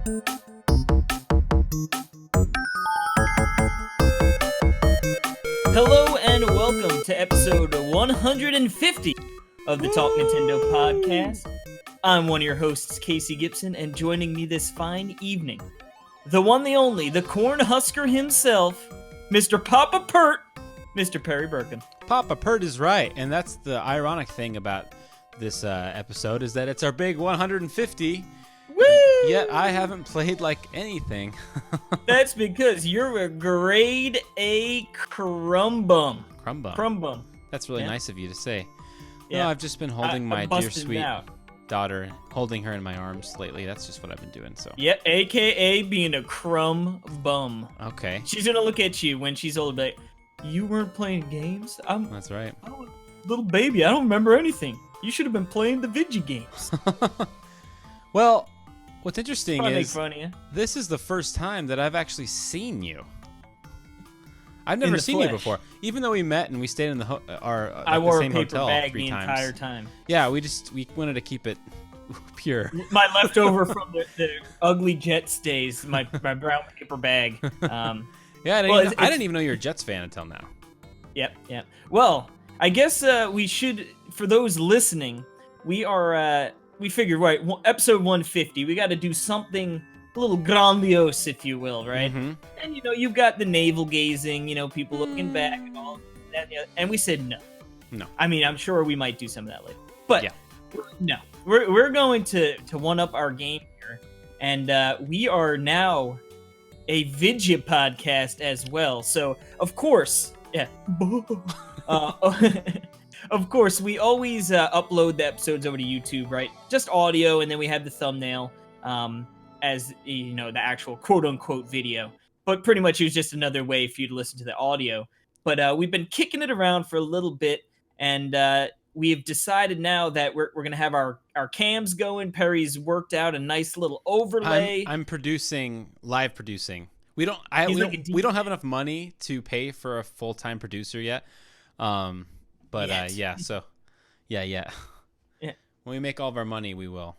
Hello and welcome to episode 150 of the Talk Nintendo podcast. I'm one of your hosts, Casey Gibson, and joining me this fine evening, the one, the only, the Cornhusker himself, Mr. Papa Pert, Mr. Perry Burkum. Papa Pert is right, and that's the ironic thing about this episode is that it's our big 150. Woo! Yet I haven't played like anything. That's because you're a grade A crumbum. Crumbum. That's really nice of you to say. Yeah. No, I've just been holding my dear sweet out. daughter, holding her in my arms lately. That's just what I've been doing. So. Yep, AKA being a crumb bum. Okay. She's gonna look at you when she's old, like, you weren't playing games? That's right. Little baby, I don't remember anything. You should have been playing the video games. Well, what's interesting Trying to make is fun of you. this is the first time that I've actually seen you. I've never seen flesh. you before, even though we met and we stayed in the I wore the same a paper hotel bag 3 the times. entire time. Yeah, we wanted to keep it pure. My leftover from the ugly Jets days, my brown paper bag. Yeah, I didn't even know you were a Jets fan until now. Yep. Well, I guess we should, for those listening, we figured, right, episode 150, we got to do something a little grandiose, if you will, right? Mm-hmm. And, you've got the navel gazing, people looking back and all that, and we said no. No. I mean, I'm sure we might do some of that later. But, yeah. No. We're going to one-up our game here, and we are now a video podcast as well. So, of course, yeah. Of course, we always upload the episodes over to YouTube, right? Just audio, and then we have the thumbnail as, the actual quote-unquote video. But pretty much it was just another way for you to listen to the audio. But we've been kicking it around for a little bit, and we've decided now that we're going to have our cams going. Perry's worked out a nice little overlay. I'm live producing. We don't have enough money to pay for a full-time producer yet. But yeah. When we make all of our money, we will.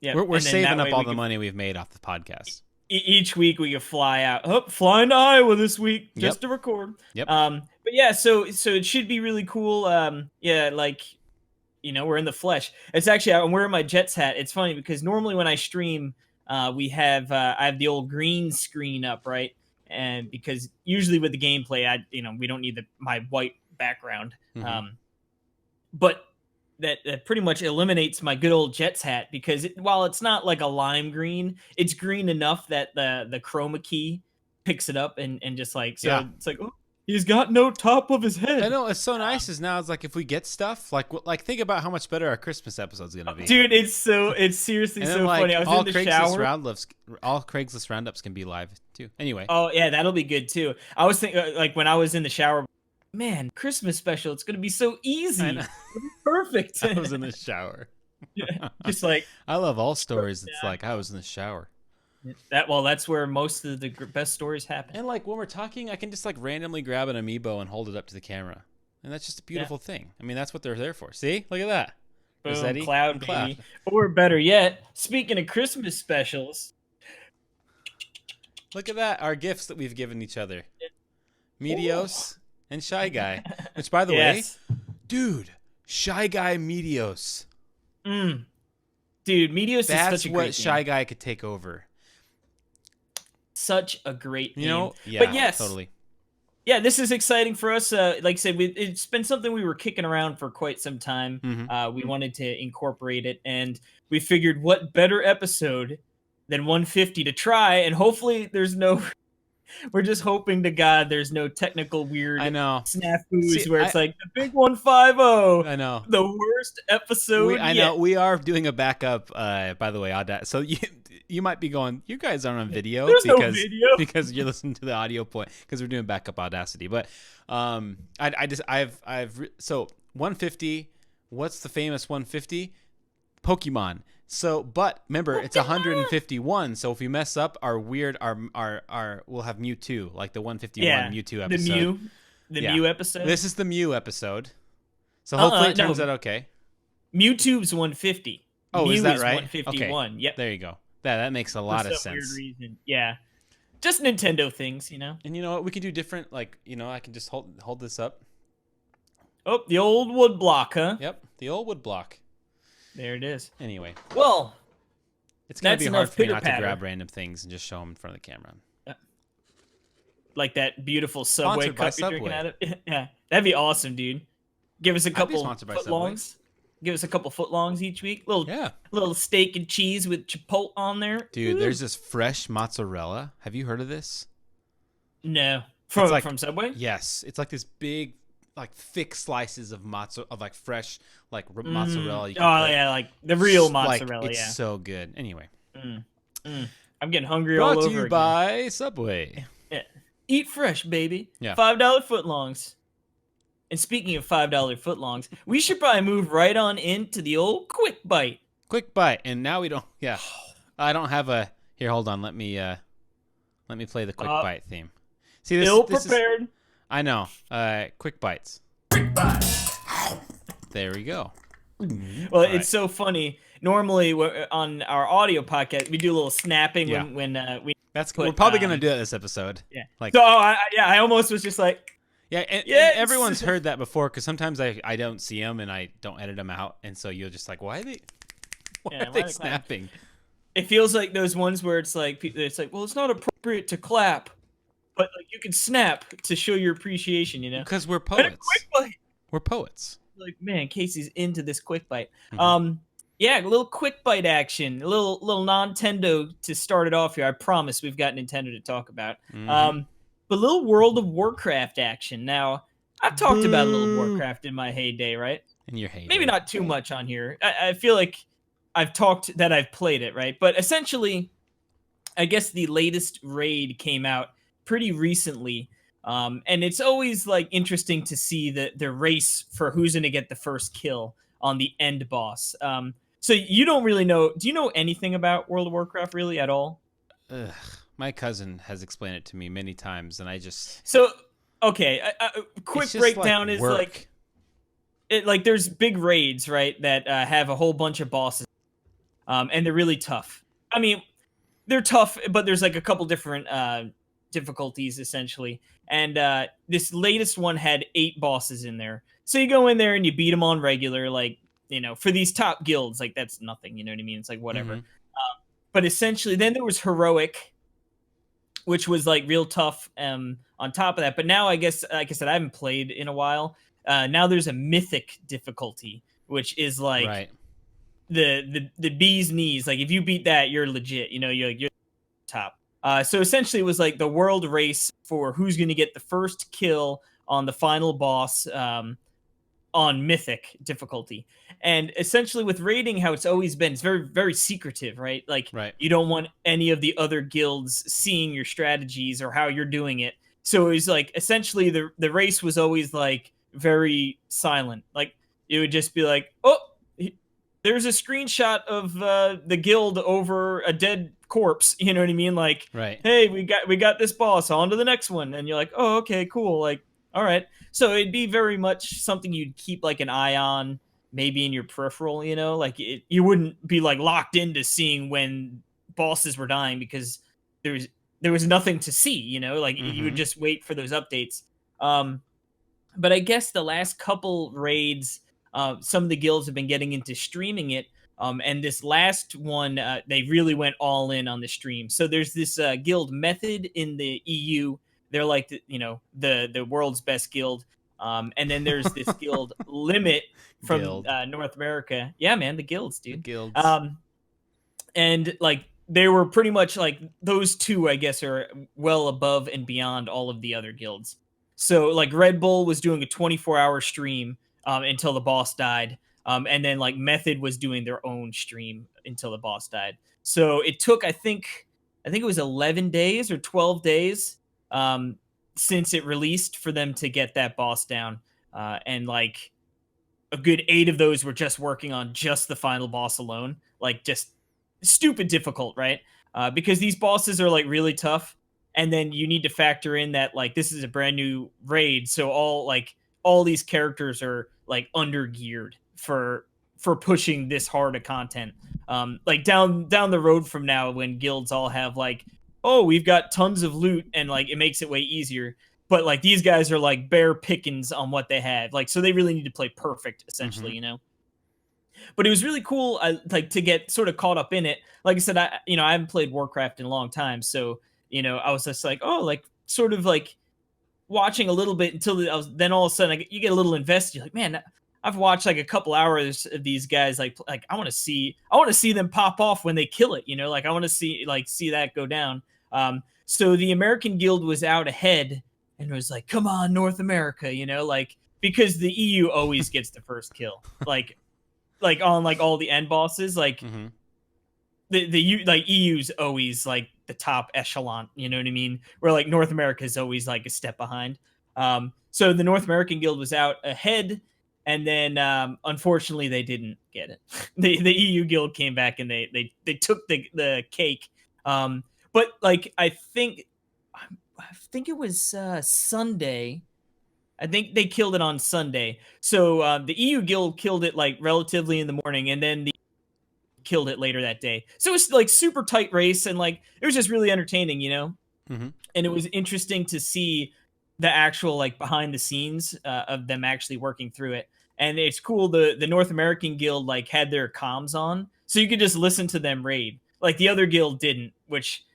Yeah, we're saving up all the money we've made off the podcast. Each week we can fly out. Flying to Iowa this week just to record. Yep. But yeah, so it should be really cool. We're in the flesh. It's actually, I'm wearing my Jets hat. It's funny because normally when I stream, I have the old green screen up, right? And because usually with the gameplay, we don't need my white background. Mm-hmm. But that pretty much eliminates my good old Jets hat because while it's not like a lime green, it's green enough that the chroma key picks it up and just like, so yeah. It's like, oh, he's got no top of his head. I know, it's so nice is now it's like if we get stuff, like think about how much better our Christmas episode's going to be. Dude, it's seriously so funny. I was in the shower. All Craigslist Roundups can be live too. Anyway. Oh, yeah, that'll be good too. I was thinking, like when I was in the shower, man, Christmas special, it's going to be so easy. It'll be perfect. I was in the shower. Yeah, just like. I love all stories. It's like I was in the shower. That's where most of the best stories happen. And like when we're talking, I can just like randomly grab an amiibo and hold it up to the camera. And that's just a beautiful thing. I mean, that's what they're there for. See? Look at that. Boom, Rossetti cloud, baby. Or better yet, speaking of Christmas specials. Look at that. Our gifts that we've given each other. Medios and Shy Guy. Which, by the way, dude, Shy Guy Medios. Dude, Medios is such a great That's what Shy game. Guy could take over. Such a great game. Yeah, but yes, totally. Yeah, this is exciting for us. Like I said, it's been something we were kicking around for quite some time. Mm-hmm. We wanted to incorporate it, and we figured what better episode than 150 to try, and hopefully there's no... We're just hoping to God there's no technical weird snafus where it's like the big 150. I know. The worst episode I know. We are doing a backup, by the way, So you might be going, you guys aren't on video no video. because you're listening to the audio point because we're doing backup Audacity. But so 150. What's the famous 150? Pokemon. So, but remember, it's 151. So if we mess up, we'll have Mewtwo, like the 151 Mewtwo episode. The Mew episode. This is the Mew episode. So hopefully it turns out okay. Mewtwo's 150. Oh, Mew is that right? 151. Okay. Yep. There you go. That makes a lot for of some weird sense. reason. Yeah, just Nintendo things, And you know what? We can do different. Like, I can just hold this up. Oh, the old wood block, huh? Yep, the old wood block. There it is. Anyway, Well, it's gonna that's be hard enough for me pitter not to patter. grab random things and just show them in front of the camera. Like that beautiful Subway Sponsored by cup you're drinking Subway. out of. Yeah, that'd be awesome, dude. Give us a I'd be couple sponsored by Subway. footlongs. Give us a couple footlongs each week. Yeah, Little steak and cheese with chipotle on there. dude. Ooh. There's this fresh mozzarella. Have you heard of this? No, It's like from Subway. yes, it's like this big, like thick slices of like fresh mozzarella. You can Oh put yeah, like the real like, mozzarella. it's Yeah. so good. Anyway, I'm getting hungry brought all to over you again. by Subway. Yeah. Eat fresh, baby. Yeah. $5 footlongs. And speaking of $5 footlongs, we should probably move right on into the old quick bite. Quick bite, and now we don't. Yeah, I don't have a. Here, hold on. Let me play the quick bite theme. See this? Ill This is, prepared. I know. Quick bites. There we go. Well, it's so funny. Normally, on our audio podcast, we do a little snapping Yeah. when we. We're probably gonna do that this episode. Yeah. Like, So I almost was just like, yeah, and Yes! everyone's heard that before because sometimes I don't see them and I don't edit them out, and so you're just like, why are they snapping? it feels like those ones where it's like, well, it's not appropriate to clap, but like you can snap to show your appreciation, you know? Because we're And a poets. quick bite. We're poets. Like, man, Casey's into this quick bite. Mhm. Yeah, a little quick bite action, a little Nintendo to start it off here. I promise we've got Nintendo to talk about. Mhm. But a little World of Warcraft action. Now, I've talked about a little Boo. Warcraft in my heyday, right? And you're hating. Maybe not too much on here. I feel like I've talked that I've played it, right? But essentially, I guess the latest raid came out pretty recently. And it's always like interesting to see the race for who's going to get the first kill on the end boss. So you don't really know. Do you know anything about World of Warcraft really at all? Ugh. My cousin has explained it to me many times, and I just So, okay, quick it's just breakdown is work. like there's big raids, right, that have a whole bunch of bosses, and they're really tough. I mean, they're tough, but there's like a couple different difficulties essentially. And this latest one had 8 bosses in there. So you go in there and you beat them on regular, like, you know, for these top guilds, like that's nothing, you know what I mean? It's like whatever. Mhm. But essentially, then there was heroic, which was like real tough on top of that. But now I guess, like I said, I haven't played in a while. Now there's a mythic difficulty, which is like right. the bee's knees. Like if you beat that, you're legit. You know, you're top. So essentially, it was like the world race for who's going to get the first kill on the final boss on mythic difficulty. And essentially, with raiding, how it's always been, it's very, very secretive, right? Like Right. you don't want any of the other guilds seeing your strategies or how you're doing it. So it was like essentially the race was always like very silent. Like it would just be like, oh, there's a screenshot of the guild over a dead corpse. You know what I mean? Like, Right. hey, we got this boss. On to the next one. And you're like, oh, okay, cool. Like, all right. So it'd be very much something you'd keep like an eye on, maybe in your peripheral. You know, like you wouldn't be like locked into seeing when bosses were dying because there was nothing to see. You know, like you would just wait for those updates. But I guess the last couple raids, some of the guilds have been getting into streaming it. And this last one, they really went all in on the stream. So there's this guild Method in the EU. They're like, the world's best guild. And then there's this guild Limit from North America. Yeah, man, the guilds, dude. The guilds. And like they were pretty much like those two, I guess, are well above and beyond all of the other guilds. So like Red Bull was doing a 24-hour stream until the boss died. And then like Method was doing their own stream until the boss died. So it took, I think it was 11 days or 12 days since it released for them to get that boss down. And like a good 8 of those were just working on just the final boss alone. Like just stupid difficult, right? Because these bosses are like really tough. And then you need to factor in that like this is a brand new raid. So all these characters are like under geared for for pushing this hard of content. Like down the road from now, when guilds all have like, oh, we've got tons of loot, and like it makes it way easier. But like these guys are like bare pickings on what they have, like so they really need to play perfect, essentially, you know. But it was really cool, like to get sort of caught up in it. Like I said, I haven't played Warcraft in a long time, so I was just like, oh, like sort of like watching a little bit until then all of a sudden you get a little invested. You're like, man, I've watched like a couple hours of these guys. Like I want to see them pop off when they kill it. Like I want to see that go down. So the American Guild was out ahead and was like, come on, North America, like because the EU always gets the first kill, like on like all the end bosses, like the like EU's always like the top echelon, you know what I mean? Where like North America is always like a step behind. So the North American Guild was out ahead, and then unfortunately they didn't get it. The EU Guild came back and they took the cake. But like I think it was Sunday. I think they killed it on Sunday. So the EU Guild killed it like relatively in the morning, and then the killed it later that day. So it was like super tight race, and like it was just really entertaining, And it was interesting to see the actual like behind the scenes of them actually working through it. And it's cool. The North American Guild like had their comms on, so you could just listen to them raid. Like the other guild didn't, which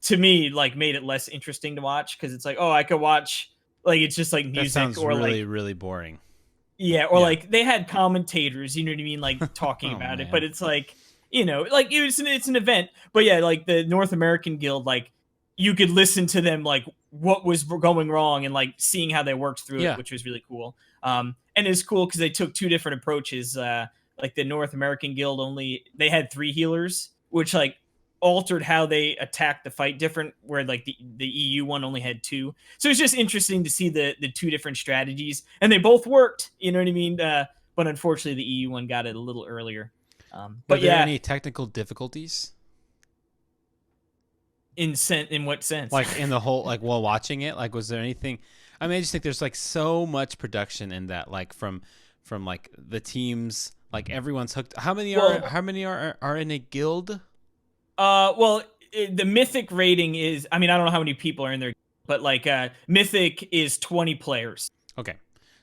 to me like made it less interesting to watch, because it's like, oh, I could watch. Like it's just like music, that sounds or really, like really boring. Yeah, or like they had commentators, you know what I mean, like talking about it. But it's like, like it's an event. But yeah, like the North American Guild, like you could listen to them, like what was going wrong, and like seeing how they worked through it, which was really cool. And it's cool because they took two different approaches. Like the North American Guild they had 3 healers, which like altered how they attacked the fight different, where like the EU one only had 2. So it's just interesting to see the 2 different strategies, and they both worked, you know what I mean? But unfortunately the EU one got it a little earlier. Were there any technical difficulties? In what sense? Like in the whole, like while watching it, like was there anything? I mean, I just think there's like so much production in that, like from like the teams, like everyone's hooked. How many are in a guild? Well, the Mythic rating is, I mean, I don't know how many people are in there, but like Mythic is 20 players. Okay.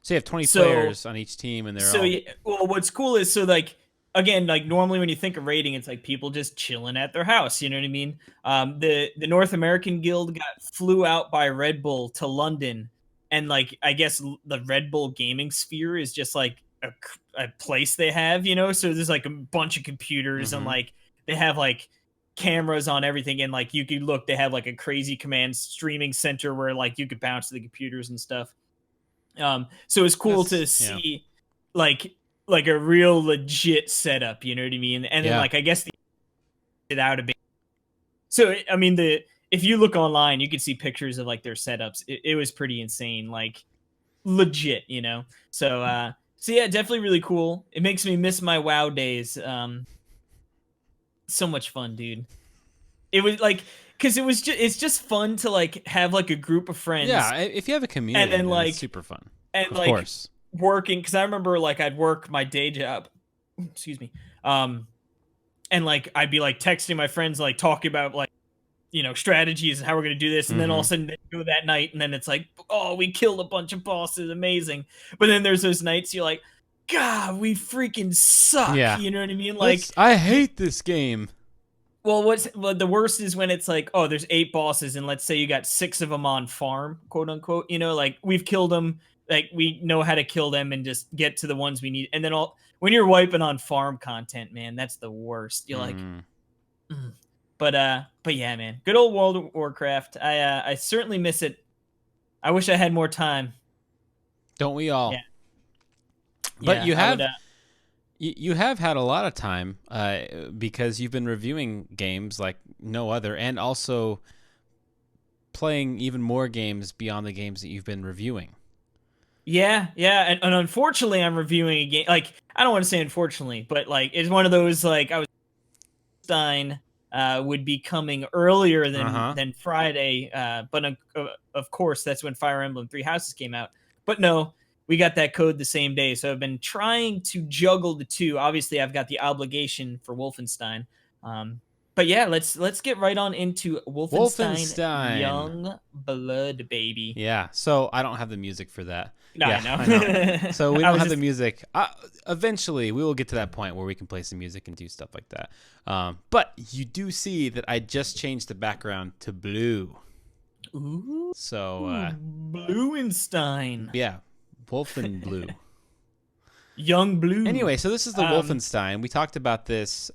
So you have 20 players on each team, and they're all... Yeah, well, what's cool is, so like, again, like normally when you think of rating, it's like people just chilling at their house, you know what I mean? The North American Guild flew out by Red Bull to London, and like, I guess the Red Bull gaming sphere is just like a place they have, so there's like a bunch of computers, and like they have like cameras on everything, and like you could look, they have like a crazy command streaming center where like you could bounce to the computers and stuff. So it's cool to see like a real legit setup, you know what I mean? And then like I guess it out a bit. So I mean, if you look online, you can see pictures of like their setups. It was pretty insane, like legit, So yeah, definitely really cool. It makes me miss my WoW days. So much fun, dude. It was like, because it's just fun to like have like a group of friends. Yeah, if you have a community, and then like it's super fun. And of like course. Working, because I remember like I'd work my day job, excuse me, and like I'd be like texting my friends, like talking about like strategies and how we're gonna do this, and then all of a sudden they go that night, and then it's like, oh, we killed a bunch of bosses, amazing. But then there's those nights you're like, God, we freaking suck. Yeah. You know what I mean? Like, I hate this game. Well, the worst is when it's like, oh, there's 8 bosses, and let's say you got 6 of them on farm, quote unquote. Like we've killed them, like we know how to kill them and just get to the ones we need. And then when you're wiping on farm content, man, that's the worst. You're like, But yeah, man, good old World of Warcraft. I certainly miss it. I wish I had more time. Don't we all? Yeah. But you have. You have had a lot of time because you've been reviewing games like no other, and also playing even more games beyond the games that you've been reviewing. Yeah, and unfortunately, I'm reviewing a game. Like, I don't want to say unfortunately, but like it's one of those, like, I was Wolfenstein would be coming earlier than Friday, but of course that's when Fire Emblem 3 Houses came out. But no, we got that code the same day. So I've been trying to juggle the two. Obviously, I've got the obligation for Wolfenstein. But yeah, let's get right on into Wolfenstein Wolfenstein. Young Blood, baby. Yeah. So I don't have the music for that. No, Yeah, I know. I know. So we I don't was have the just music. Eventually, we will get to that point where we can play some music and do stuff like that. But you do see that I just changed the background to blue. ooh, So Bluenstein. yeah, Wolfen blue. Young Blue. Anyway, so this is the Um, Wolfenstein. We talked about this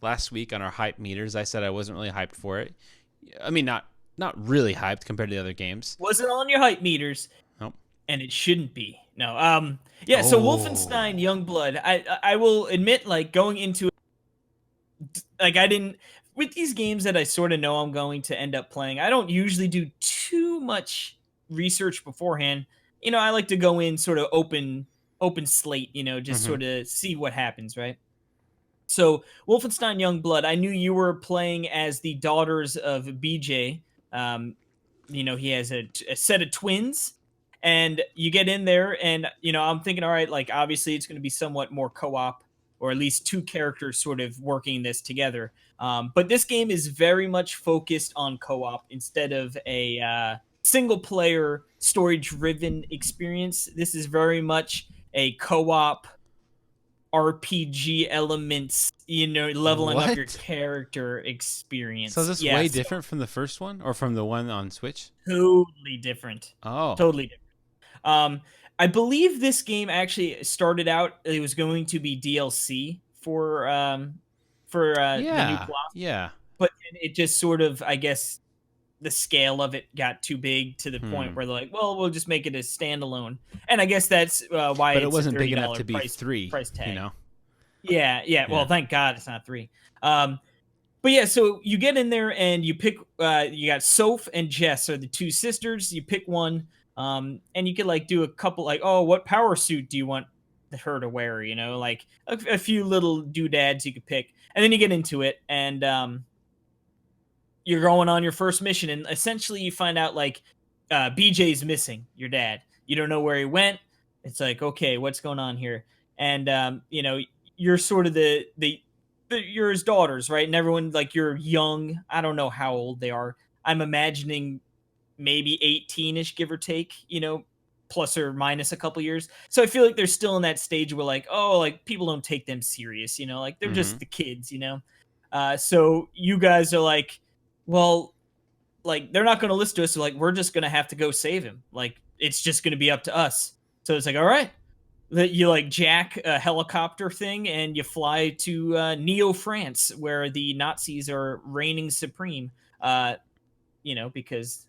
last week on our hype meters. I said I wasn't really hyped for it. I mean, not really hyped compared to the other games. wasn't on your hype meters, Nope. and it shouldn't be. No. Yeah. So Oh. Wolfenstein Young Blood. I will admit, like going into it, like I didn't with these games that I sort of know I'm going to end up playing. I don't usually do too much research beforehand. I like to go in sort of open slate. Just Mm-hmm. sort of see what happens, right? So, Wolfenstein Youngblood, I knew you were playing as the daughters of BJ. Um, he has a set of twins, and you get in there, and I'm thinking, all right, like obviously it's going to be somewhat more co-op, or at least two characters sort of working this together. But this game is very much focused on co-op instead of a single player story driven experience. This is very much a co-op RPG elements, leveling up your What? character So is experience. this way Yes, different from the first one or from the one on Switch? totally different. Oh. Totally different. Um, I believe this game actually started out. It was going to be DLC for the new Yeah. Colossus, Yeah. but then it just sort of, I guess, the scale of it got too big to the point Hmm. where they're like, well, we'll just make it a standalone. And I guess that's why But it it's a wasn't big thirty enough dollar to be price three, price you tag. know? Yeah, yeah. Well, Yeah. thank God it's not three. But yeah, so you get in there and you pick. You got Soph and Jess are the two sisters. You pick one, and you could like do a couple like, oh, what power suit do you want her to wear? Like a few little doodads you could pick, and then you get into it, and you're going on your first mission, and essentially you find out like BJ's missing, your dad. You don't know where he went. It's like, okay, what's going on here? And you're sort of you're his daughters, right? And everyone like you're young. I don't know how old they are. I'm imagining maybe 18ish, give or take. Plus or minus a couple years. So I feel like they're still in that stage where like, oh, like people don't take them serious. Like they're Mm-hmm. just the kids. So you guys are like, well, like they're not going to listen to us. So like we're just going to have to go save him. Like it's just going to be up to us. So it's like, all right, that you like jack a helicopter thing and you fly to Neo France, where the Nazis are reigning supreme. Because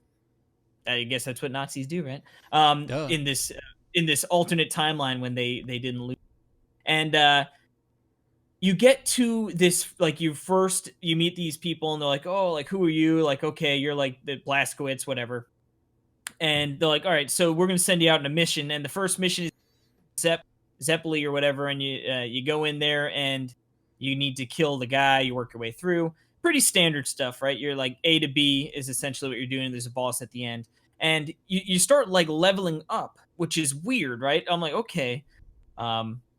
I guess that's what Nazis do, right? Duh. In this alternate timeline when they didn't lose, and you get to this like you meet these people and they're like, oh, like who are you? Like, okay, you're like the Blazkowicz, whatever. And they're like, all right, so we're gonna send you out on a mission, and the first mission is Zeppeli or whatever, and you go in there and you need to kill the guy. You work your way through. Pretty standard stuff, right? You're like A to B is essentially what you're doing. There's a boss at the end, and you start like leveling up, which is weird, right? I'm like, okay,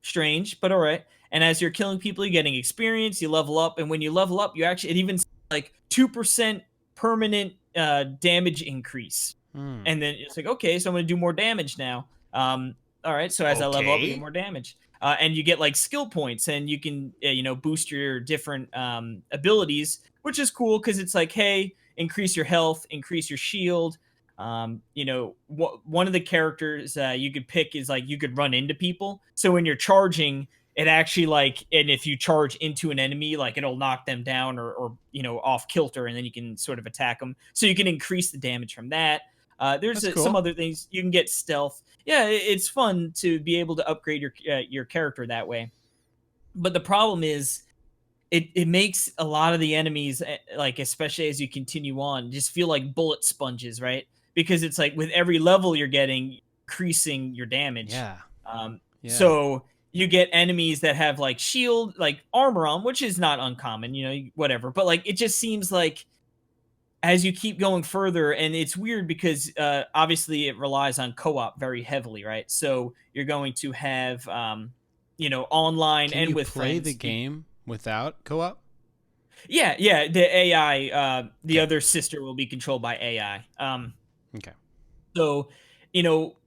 strange, but all right. And as you're killing people, you're getting experience. You level up, and when you level up, you actually it even like 2% permanent damage increase. Hmm. And then it's like, okay, so I'm going to do more damage now. All right, so as I level up, I get Okay. more damage. And you get like skill points, and you can boost your different abilities, which is cool because it's like, hey, increase your health, increase your shield. One of the characters you could pick is like you could run into people. So when you're charging, it actually like, and if you charge into an enemy, like it'll knock them down or off kilter, and then you can sort of attack them. So you can increase the damage from that. There's That's some cool. other things you can get stealth. Yeah, it's fun to be able to upgrade your character that way. But the problem is, it makes a lot of the enemies, like especially as you continue on, just feel like bullet sponges, right? Because it's like with every level you're getting, increasing your damage. Yeah. Yeah. So you get enemies that have like shield, like armor on, which is not uncommon, whatever. But like it just seems like as you keep going further, and it's weird because obviously it relies on co-op very heavily, right? So you're going to have online Can and you with play the friends. game without co-op? Yeah, yeah. The AI, the Okay. other sister will be controlled by AI. Okay. So,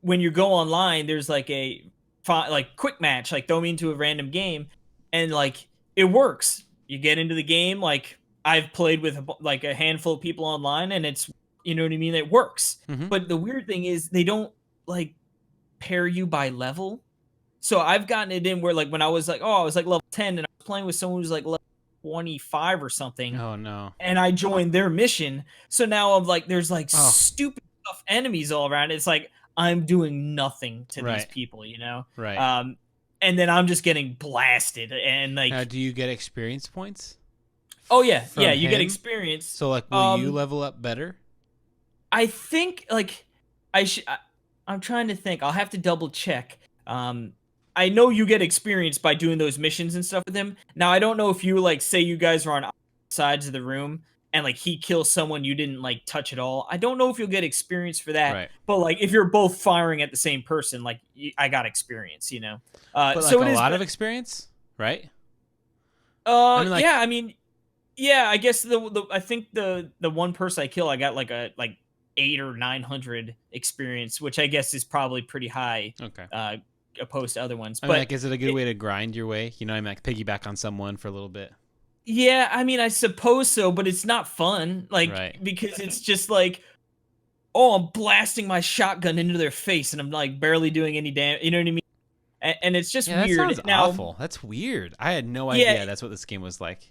when you go online, there's like a like quick match, like throw me into a random game, and like it works. You get into the game. Like I've played with like a handful of people online, and it's you know what I mean. It works. Mm-hmm. But the weird thing is they don't like pair you by level. So I've gotten it in where like when I was like, oh, I was like level 10, and I was playing with someone who's like level 25 or something, Oh no. and I joined their mission. So now I'm like, there's like Oh, stupid tough enemies all around. It's like I'm doing nothing to these right. people, you know. Right. Um, and then I'm just getting blasted, and Now, like, do you get experience points oh yeah, yeah, from you get him? experience. So, like, will you Um, level up better? I think like I should. I'm trying to think. I'll have to double check. Um, I know you get experience by doing those missions and stuff with him. Now I don't know if you like say you guys are on opposite sides of the room and like he kills someone you didn't like touch at all. I don't know if you'll get experience for that. Right. But like if you're both firing at the same person, like I got experience, you know. But like So a it is. lot of experience, right? I mean, Yeah. like, I mean, yeah. I guess the I think the one person I kill, I got like a like 800 or 900 experience, which I guess is probably pretty high. okay. Opposed to other ones. I mean, But like, is it a good way to grind your way? You know, I mean, like, piggyback on someone for a little bit. yeah, I mean, I suppose so, but it's not fun. Like, Right. because it's just like, oh, I'm blasting my shotgun into their face and I'm like barely doing any damage. You know what I mean? And it's just Yeah, that weird. sounds Now, awful. That's weird. I had no yeah, idea that's what this game was like.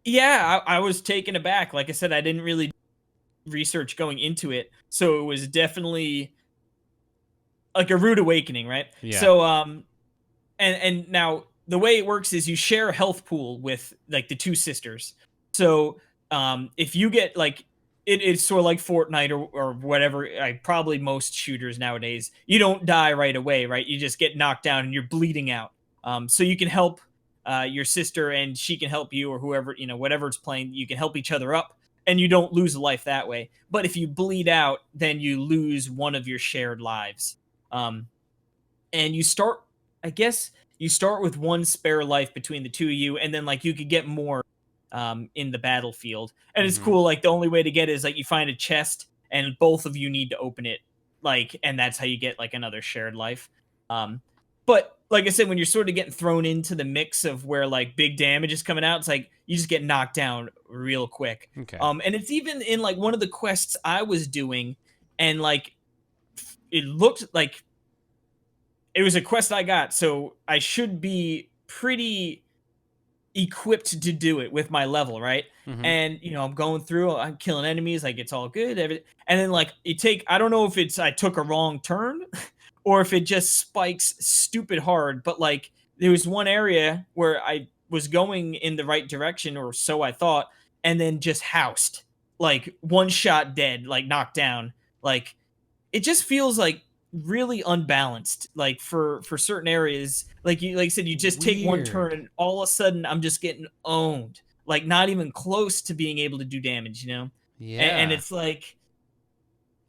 yeah, I was taken aback. Like I said, I didn't really research going into it. So it was definitely like a rude awakening, right? Yeah. So, and now the way it works is you share a health pool with like the two sisters. So if you get like it's sort of like Fortnite or whatever, probably most shooters nowadays, you don't die right away, right? You just get knocked down and you're bleeding out. So you can help your sister and she can help you or whoever, whatever it's playing, you can help each other up and you don't lose a life that way. But if you bleed out, then you lose one of your shared lives. Um, and you start, I guess you start with one spare life between the two of you, and then like you could get more in the battlefield. And it's Mm-hmm. cool. Like the only way to get it is like you find a chest, and both of you need to open it. Like, and that's how you get like another shared life. Um, but like I said, when you're sort of getting thrown into the mix of where like big damage is coming out, it's like you just get knocked down real quick. Okay. And it's even in like one of the quests I was doing, and like it looked like it was a quest I got, so I should be pretty equipped to do it with my level, right? Mm-hmm. And I'm going through, I'm killing enemies, like it's all good, and then like I don't know if it's I took a wrong turn or if it just spikes stupid hard, but like there was one area where I was going in the right direction, or so I thought, and then just housed, like one shot dead, like knocked down, like it just feels like really unbalanced, like for certain areas, like you said, you just take one turn Weird. and all of a sudden I'm just getting owned, like not even close to being able to do damage, and Yeah. it's like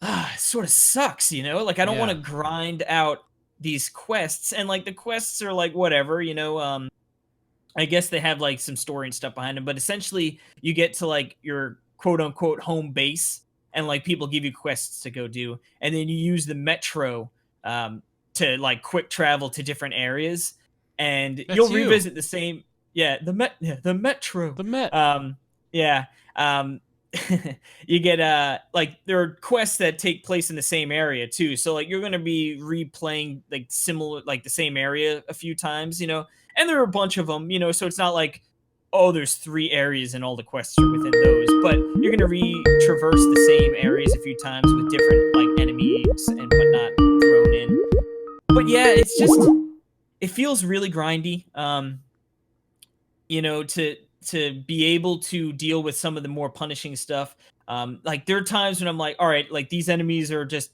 it sort of sucks, like I don't want Yeah. to grind out these quests, and like the quests are like whatever, I guess they have like some story and stuff behind them, but essentially you get to like your quote unquote home base, and like people give you quests to go do, and then you use the metro um, to like quick travel to different areas, and That's you'll you. revisit the same. Yeah, the metro. The Met. Yeah. Um, you get like there are quests that take place in the same area too, so like you're gonna be replaying like similar, like the same area a few times, and there are a bunch of them, so it's not like, oh, there's 3 areas and all the quests are within those, but you're gonna traverse the same areas a few times with different like enemies and whatnot thrown in. But yeah, it's just it feels really grindy. To be able to deal with some of the more punishing stuff. Like there are times when I'm like, all right, like these enemies are just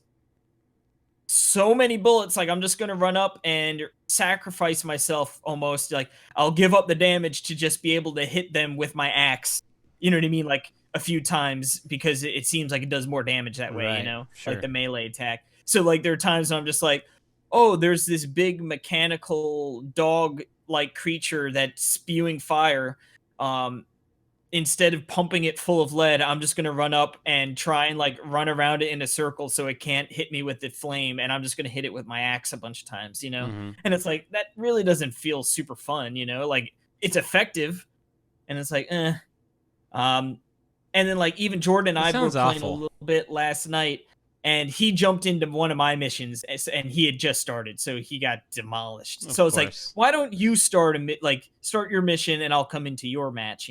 so many bullets, like I'm just gonna run up and sacrifice myself almost, like I'll give up the damage to just be able to hit them with my axe, you know what I mean, like a few times because it seems like it does more damage that way, Right, sure. like the melee attack. So like there are times when I'm just like, oh, there's this big mechanical dog like creature that's spewing fire. Instead of pumping it full of lead, I'm just gonna run up and try and like run around it in a circle so it can't hit me with the flame, and I'm just gonna hit it with my axe a bunch of times, Hmm. And it's like that really doesn't feel super fun, Like it's effective, and it's like, eh. Um, and then like even Jordan and It I were sounds playing a awful. little bit last night, and he jumped into one of my missions, and he had just started, so he got demolished. Of So it's like, course. why don't you start start your mission, and I'll come into your match,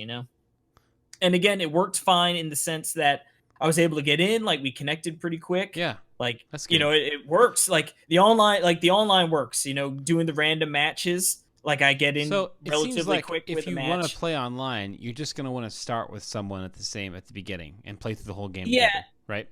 And again, it worked fine in the sense that I was able to get in, like we connected pretty quick. Yeah, Like, that's good. it works. Like the online works, doing the random matches. Like I get in So it seems relatively like quick if with a you want to match. play online, you're just gonna want to start with someone at the beginning and play through the whole game Yeah, together, right?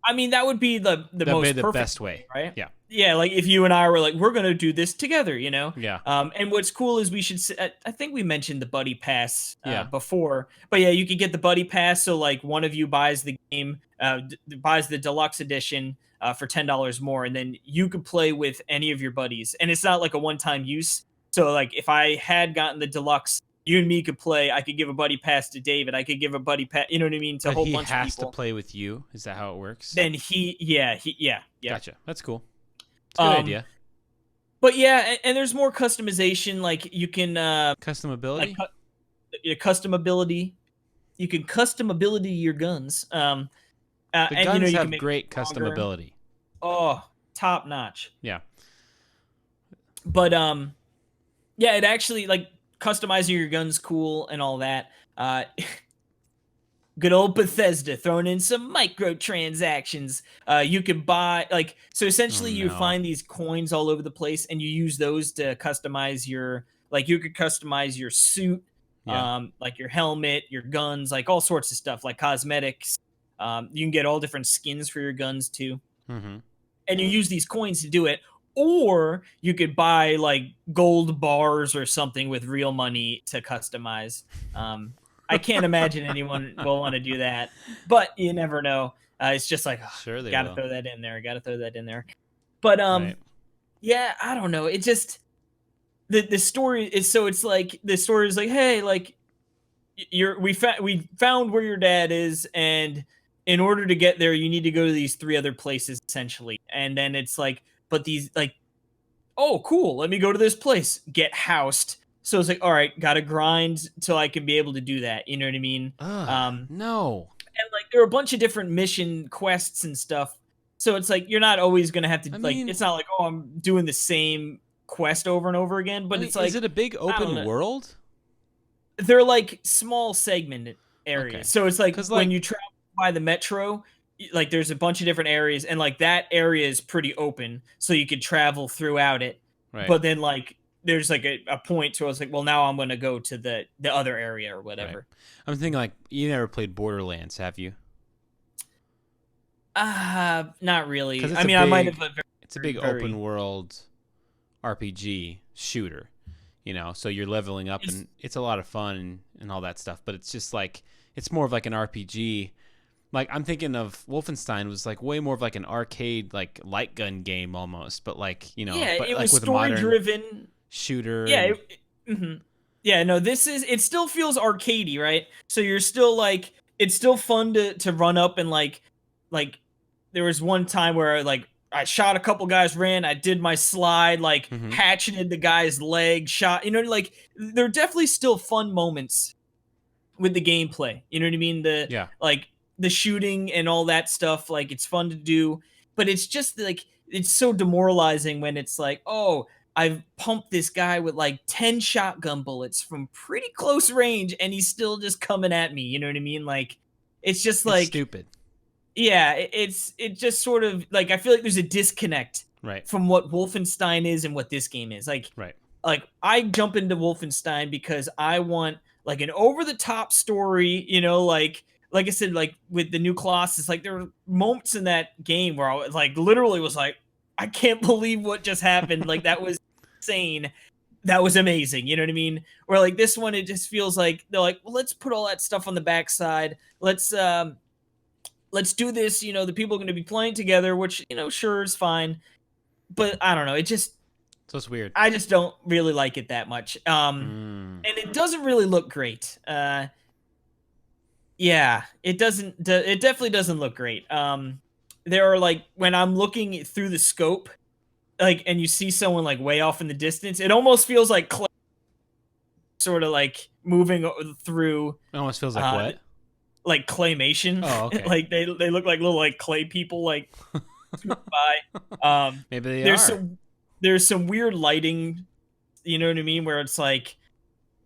I mean, that would be the That'd be most the perfect best way, way. right? Yeah, Yeah, like if you and I were like, we're gonna do this together, yeah, And what's cool is I think we mentioned the buddy pass yeah. before, but yeah, you could get the buddy pass. So like one of you buys the game, buys the deluxe edition for $10 more, and then you could play with any of your buddies, and it's not like a one-time use. So like if I had gotten the deluxe, you and me could play. I could give a buddy pass to David. I could give a buddy pass, you know what I mean, to a But whole he bunch of has to people. play with you. Is that how it works? Then yeah. Gotcha. That's cool. It's a good Um, idea. but yeah, and there's more customization. Like you can Custom like ability. custom ability. You can custom ability your guns. The And guns you can have make great them custom stronger. ability. Oh, top notch. Yeah. But yeah, it actually like customizing your guns cool and all that. Good old Bethesda throwing in some microtransactions. You can buy so Oh essentially you no. find these coins all over the place, and you use those to customize your you could customize your suit, Yeah. like your helmet, your guns, like all sorts of stuff, like cosmetics. You can get all different skins for your guns too, Mm-hmm. and you use these coins to do it. Or you could buy like gold bars or something with real money to customize. I can't imagine anyone will want to do that, but you never know. It's just like, Sure they gotta will. throw that in there. Gotta throw that in there. But Right. yeah, I don't know. It just the story is so it's like the story is like, hey, like we found where your dad is, and in order to get there, you need to go to these three other places essentially, and then it's like, but these like, oh, cool. Let me go to this place. Get housed. So it's like, all right, gotta grind till I can be able to do that. You know what I mean? Ugh. No. And like there are a bunch of different mission quests and stuff. So it's like you're not always gonna have to I like. mean, It's not like, oh, I'm doing the same quest over and over again. But it's is like, it a big I don't open know. world? They're like small segment areas. Okay. So it's like Cause when like, you travel by the metro, like there's a bunch of different areas, and like that area is pretty open, so you could travel throughout it. right, But then like there's like a point to, I was like, well, now I'm gonna go to the other area or right. whatever. I'm thinking like you never played Borderlands, have you? Not really. Because I mean, I might have, but it's a big very. open world RPG shooter. So you're leveling up It's, and it's a lot of fun and all that stuff. But it's just like it's more of like an RPG. Like I'm thinking of Wolfenstein was like way more of like an arcade like light gun game almost, but yeah, but it like was with a story modern driven. shooter. Yeah. And Mhm. Yeah. No, it still feels arcadey, right? So you're still like, it's still fun to run up and like there was one time where like I shot a couple guys, ran, I did my slide, like mm-hmm. hatcheted the guy's leg, shot, like there are definitely still fun moments with the gameplay. You know what I mean? Yeah, The shooting and all that stuff, like it's fun to do, but it's just like it's so demoralizing when it's like, oh, I've pumped this guy with like 10 shotgun bullets from pretty close range, and he's still just coming at me. You know what I mean? Like it's just it's like, stupid. yeah, it just sort of like, I feel like there's a disconnect Right, from what Wolfenstein is and what this game is. right, Like I jump into Wolfenstein because I want like an over the top story, like I said, like with the new Colossus, like there were moments in that game where I was like literally was like, I can't believe what just happened. Like that was insane. that was amazing. You know what I mean? Where like this one, it just feels like they're like, well, let's put all that stuff on the backside. Let's do this. You know, the people are going to be playing together, which, you know, sure is fine. But I don't know. So it's weird. I just don't really like it that much. And it doesn't really look great. Yeah, it doesn't. It definitely doesn't look great. There are like when I'm looking through the scope, like, and you see someone like way off in the distance, it almost feels like sort of like moving through. It almost feels like what? Like claymation. Oh, okay. Like they look like little like clay people like by. Maybe There's some weird lighting, you know what I mean, where it's like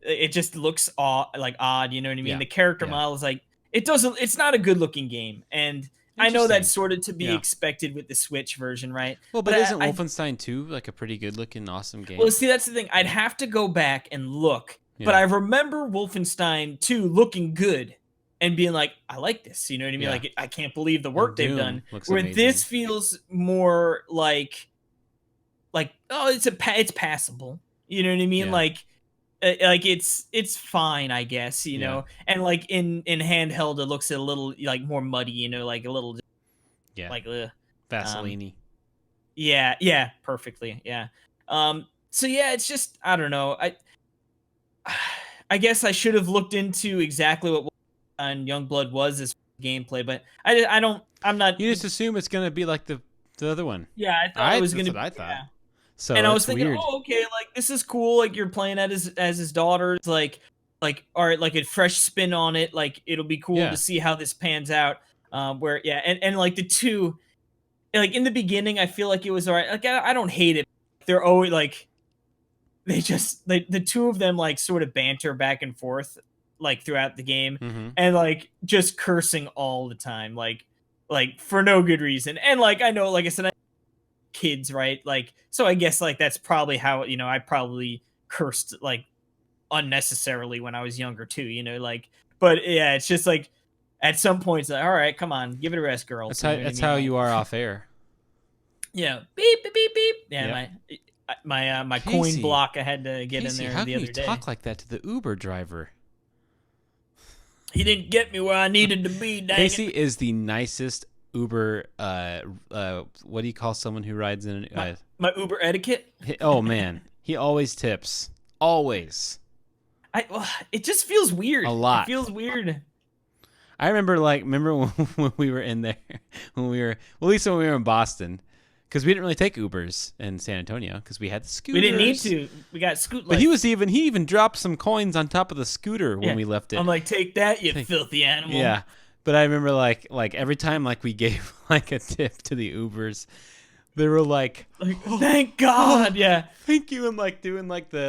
it just looks odd, you know what I mean? Yeah. The character model is like it's not a good looking game, and I know that's sort of to be expected with the Switch version, right? Well, but isn't Wolfenstein 2 like a pretty good looking, awesome game? Well, see, that's the thing. I'd have to go back and look, but I remember Wolfenstein 2 looking good and being like, I like this, you know what I mean? Like, I can't believe the work they've done. Where amazing. This feels more like oh, it's passable, you know what I mean? Like it's fine, I guess, you know. And like in handheld, it looks a little like more muddy, you know, like a little like Vaseline-y. Yeah, perfectly. Yeah. So yeah, it's just I don't know. I guess I should have looked into exactly what on Youngblood was as gameplay, but I'm not. You just assume it's gonna be like the other one. Yeah, I thought it was gonna. That's what I thought. Yeah. So and I was thinking, weird. oh, okay, like this is cool. Like you're playing as his daughter. It's like all right, like a fresh spin on it. Like it'll be cool to see how this pans out. And like the two, like in the beginning, I feel like it was all right. Like I don't hate it. They're always like, the two of them like sort of banter back and forth like throughout the game, and like just cursing all the time, like for no good reason. And like I know, like I said, kids, right? Like so I guess like that's probably how, you know, I probably cursed like unnecessarily when I was younger too, you know, like, but yeah, it's just like at some points like, all right, come on, give it a rest, girls. That's how you are off air. Yeah, beep beep beep beep. Yeah, my Casey, coin block I had to get Casey, in there how the can other you day. talk like that to the Uber driver? He didn't get me where I needed to be. Dang Casey it. is the nicest Uber. What do you call someone who rides in? My Uber etiquette. Oh man, he always tips. Always. It just feels weird. A lot. It feels weird. I remember when we were in there, at least when we were in Boston, because we didn't really take Ubers in San Antonio because we had the scooters. We didn't need to. We got scoot. But he even dropped some coins on top of the scooter when we left it. I'm like, take that, you filthy animal. Yeah, but I remember like every time like we gave like a tip to the Ubers, they were like oh, thank God, yeah, thank you, and like doing like the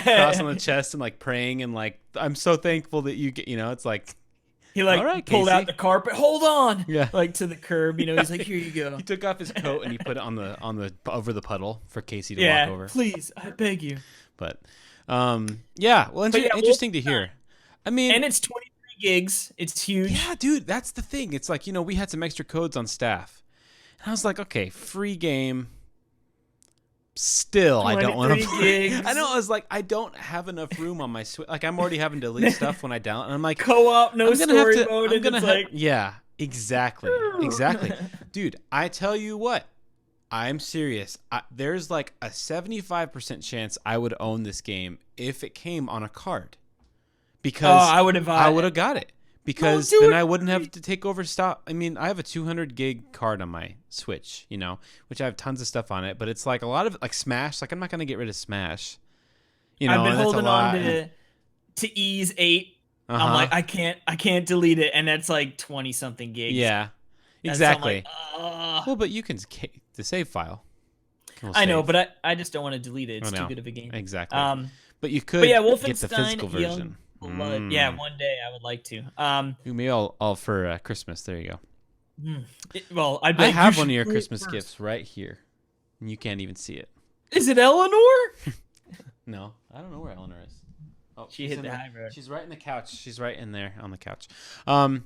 cross on the chest and like praying and like I'm so thankful that you get, you know, it's like. He like pulled Casey. out the carpet. Hold on, yeah, like to the curb. You know, he's like, "Here you go." He took off his coat and he put it on the over the puddle for Casey to walk over. Please, I beg you. But, yeah. Well, interesting to hear. I mean, and it's 23 gigs. It's huge. Yeah, dude, that's the thing. It's like, you know, we had some extra codes on staff, and I was like, okay, free game. Still, I don't want to play. I know. I was like, I don't have enough room on my Switch. Like, I'm already having to delete stuff when I download. And I'm like, co-op, no story mode. Yeah, exactly, dude. I tell you what, I'm serious. There's like a 75% chance I would own this game if it came on a card, because I would have got it. Because then I wouldn't have to take over stop. I mean, I have a 200 gig card on my Switch, you know, which I have tons of stuff on it. But it's like a lot of like Smash. Like I'm not gonna get rid of Smash. You know, I've been holding on to Ease 8. I'm like, I can't delete it, and that's like 20 something gigs. Yeah, exactly. Like, well, but you can the save file. I know, but I just don't want to delete it. It's too good of a game. Exactly. But you could get the physical version. Yeah, one day I would like to. Maybe all for Christmas. There you go. I have one of your Christmas gifts right here, and you can't even see it. Is it Eleanor? No, I don't know where Eleanor is. Oh, she hit the high road. She's right in the couch. She's right in there on the couch.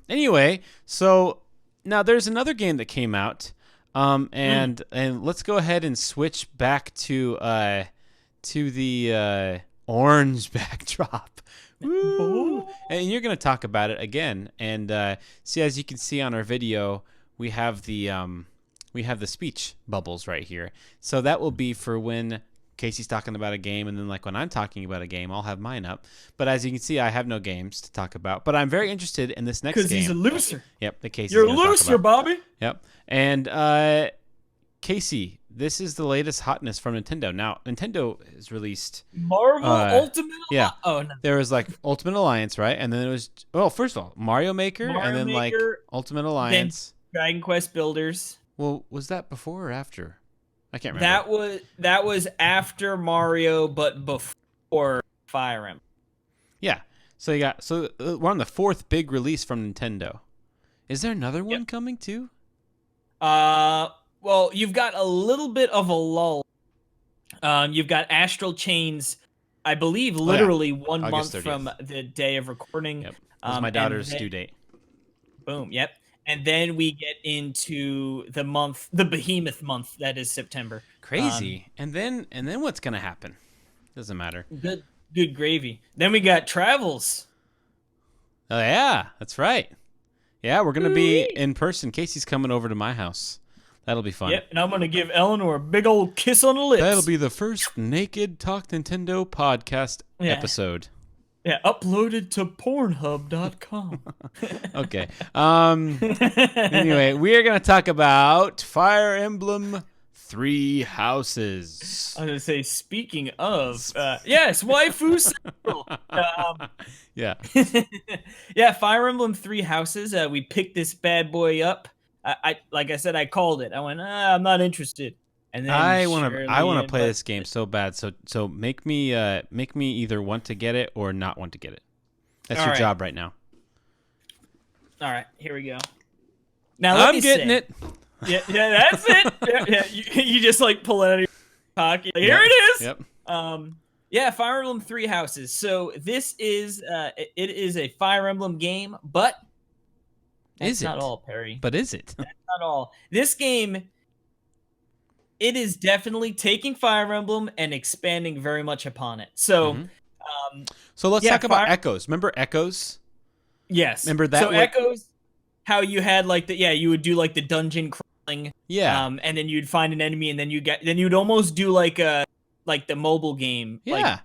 Anyway, so now there's another game that came out, and let's go ahead and switch back to to the orange backdrop. Woo! And you're going to talk about it again. And see, as you can see on our video, we have the speech bubbles right here. So that will be for when Casey's talking about a game, and then like when I'm talking about a game, I'll have mine up. But as you can see, I have no games to talk about. But I'm very interested in this next game. Because he's a loser. Yep, the Casey's You're a loser, Bobby. Yep. And Casey, this is the latest hotness from Nintendo. Now, Nintendo has released Marvel Ultimate. Yeah. Oh no. There was like Ultimate Alliance, right? And then it was first of all, Mario Maker, and then like Ultimate Alliance, then Dragon Quest Builders. Well, was that before or after? I can't remember. That was after Mario, but before Fire Emblem. Yeah. So we're on the fourth big release from Nintendo. Is there another one coming too? Well, you've got a little bit of a lull. You've got Astral Chains, I believe, literally 1 August month 30th. from the day of recording. Yep. That's my daughter's due date. Boom. Yep. And then we get into the behemoth month that is September. Crazy. And then what's gonna happen? Doesn't matter. Good gravy. Then we got Travels. Oh yeah, that's right. Yeah, we're gonna be in person. Casey's coming over to my house. That'll be fun. Yep, and I'm gonna give Eleanor a big old kiss on the lips. That'll be the first Naked Talk Nintendo podcast episode. Yeah, uploaded to Pornhub.com. Okay. Anyway, we are going to talk about Fire Emblem Three Houses. I was going to say, speaking of, yes, Waifu Central. Yeah. Yeah, Fire Emblem Three Houses. We picked this bad boy up. Like I said, I called it. I went, I'm not interested. And then I want to play this game so bad. So make me either want to get it or not want to get it. That's your job right now. All right, here we go. Now I'm getting it. Yeah, that's it. Yeah, you just like pull it out of your pocket. Like, here it is. Yep. Yeah, Fire Emblem Three Houses. So this is it is a Fire Emblem game, but that's not all, Perry. But is it? That's not all. This game, it is definitely taking Fire Emblem and expanding very much upon it. So, so let's talk about Echoes. Remember Echoes? Yes. Remember that? So Echoes, how you had like you would do like the dungeon crawling. Yeah. And then you'd find an enemy, and then you'd almost do like the mobile game. Yeah.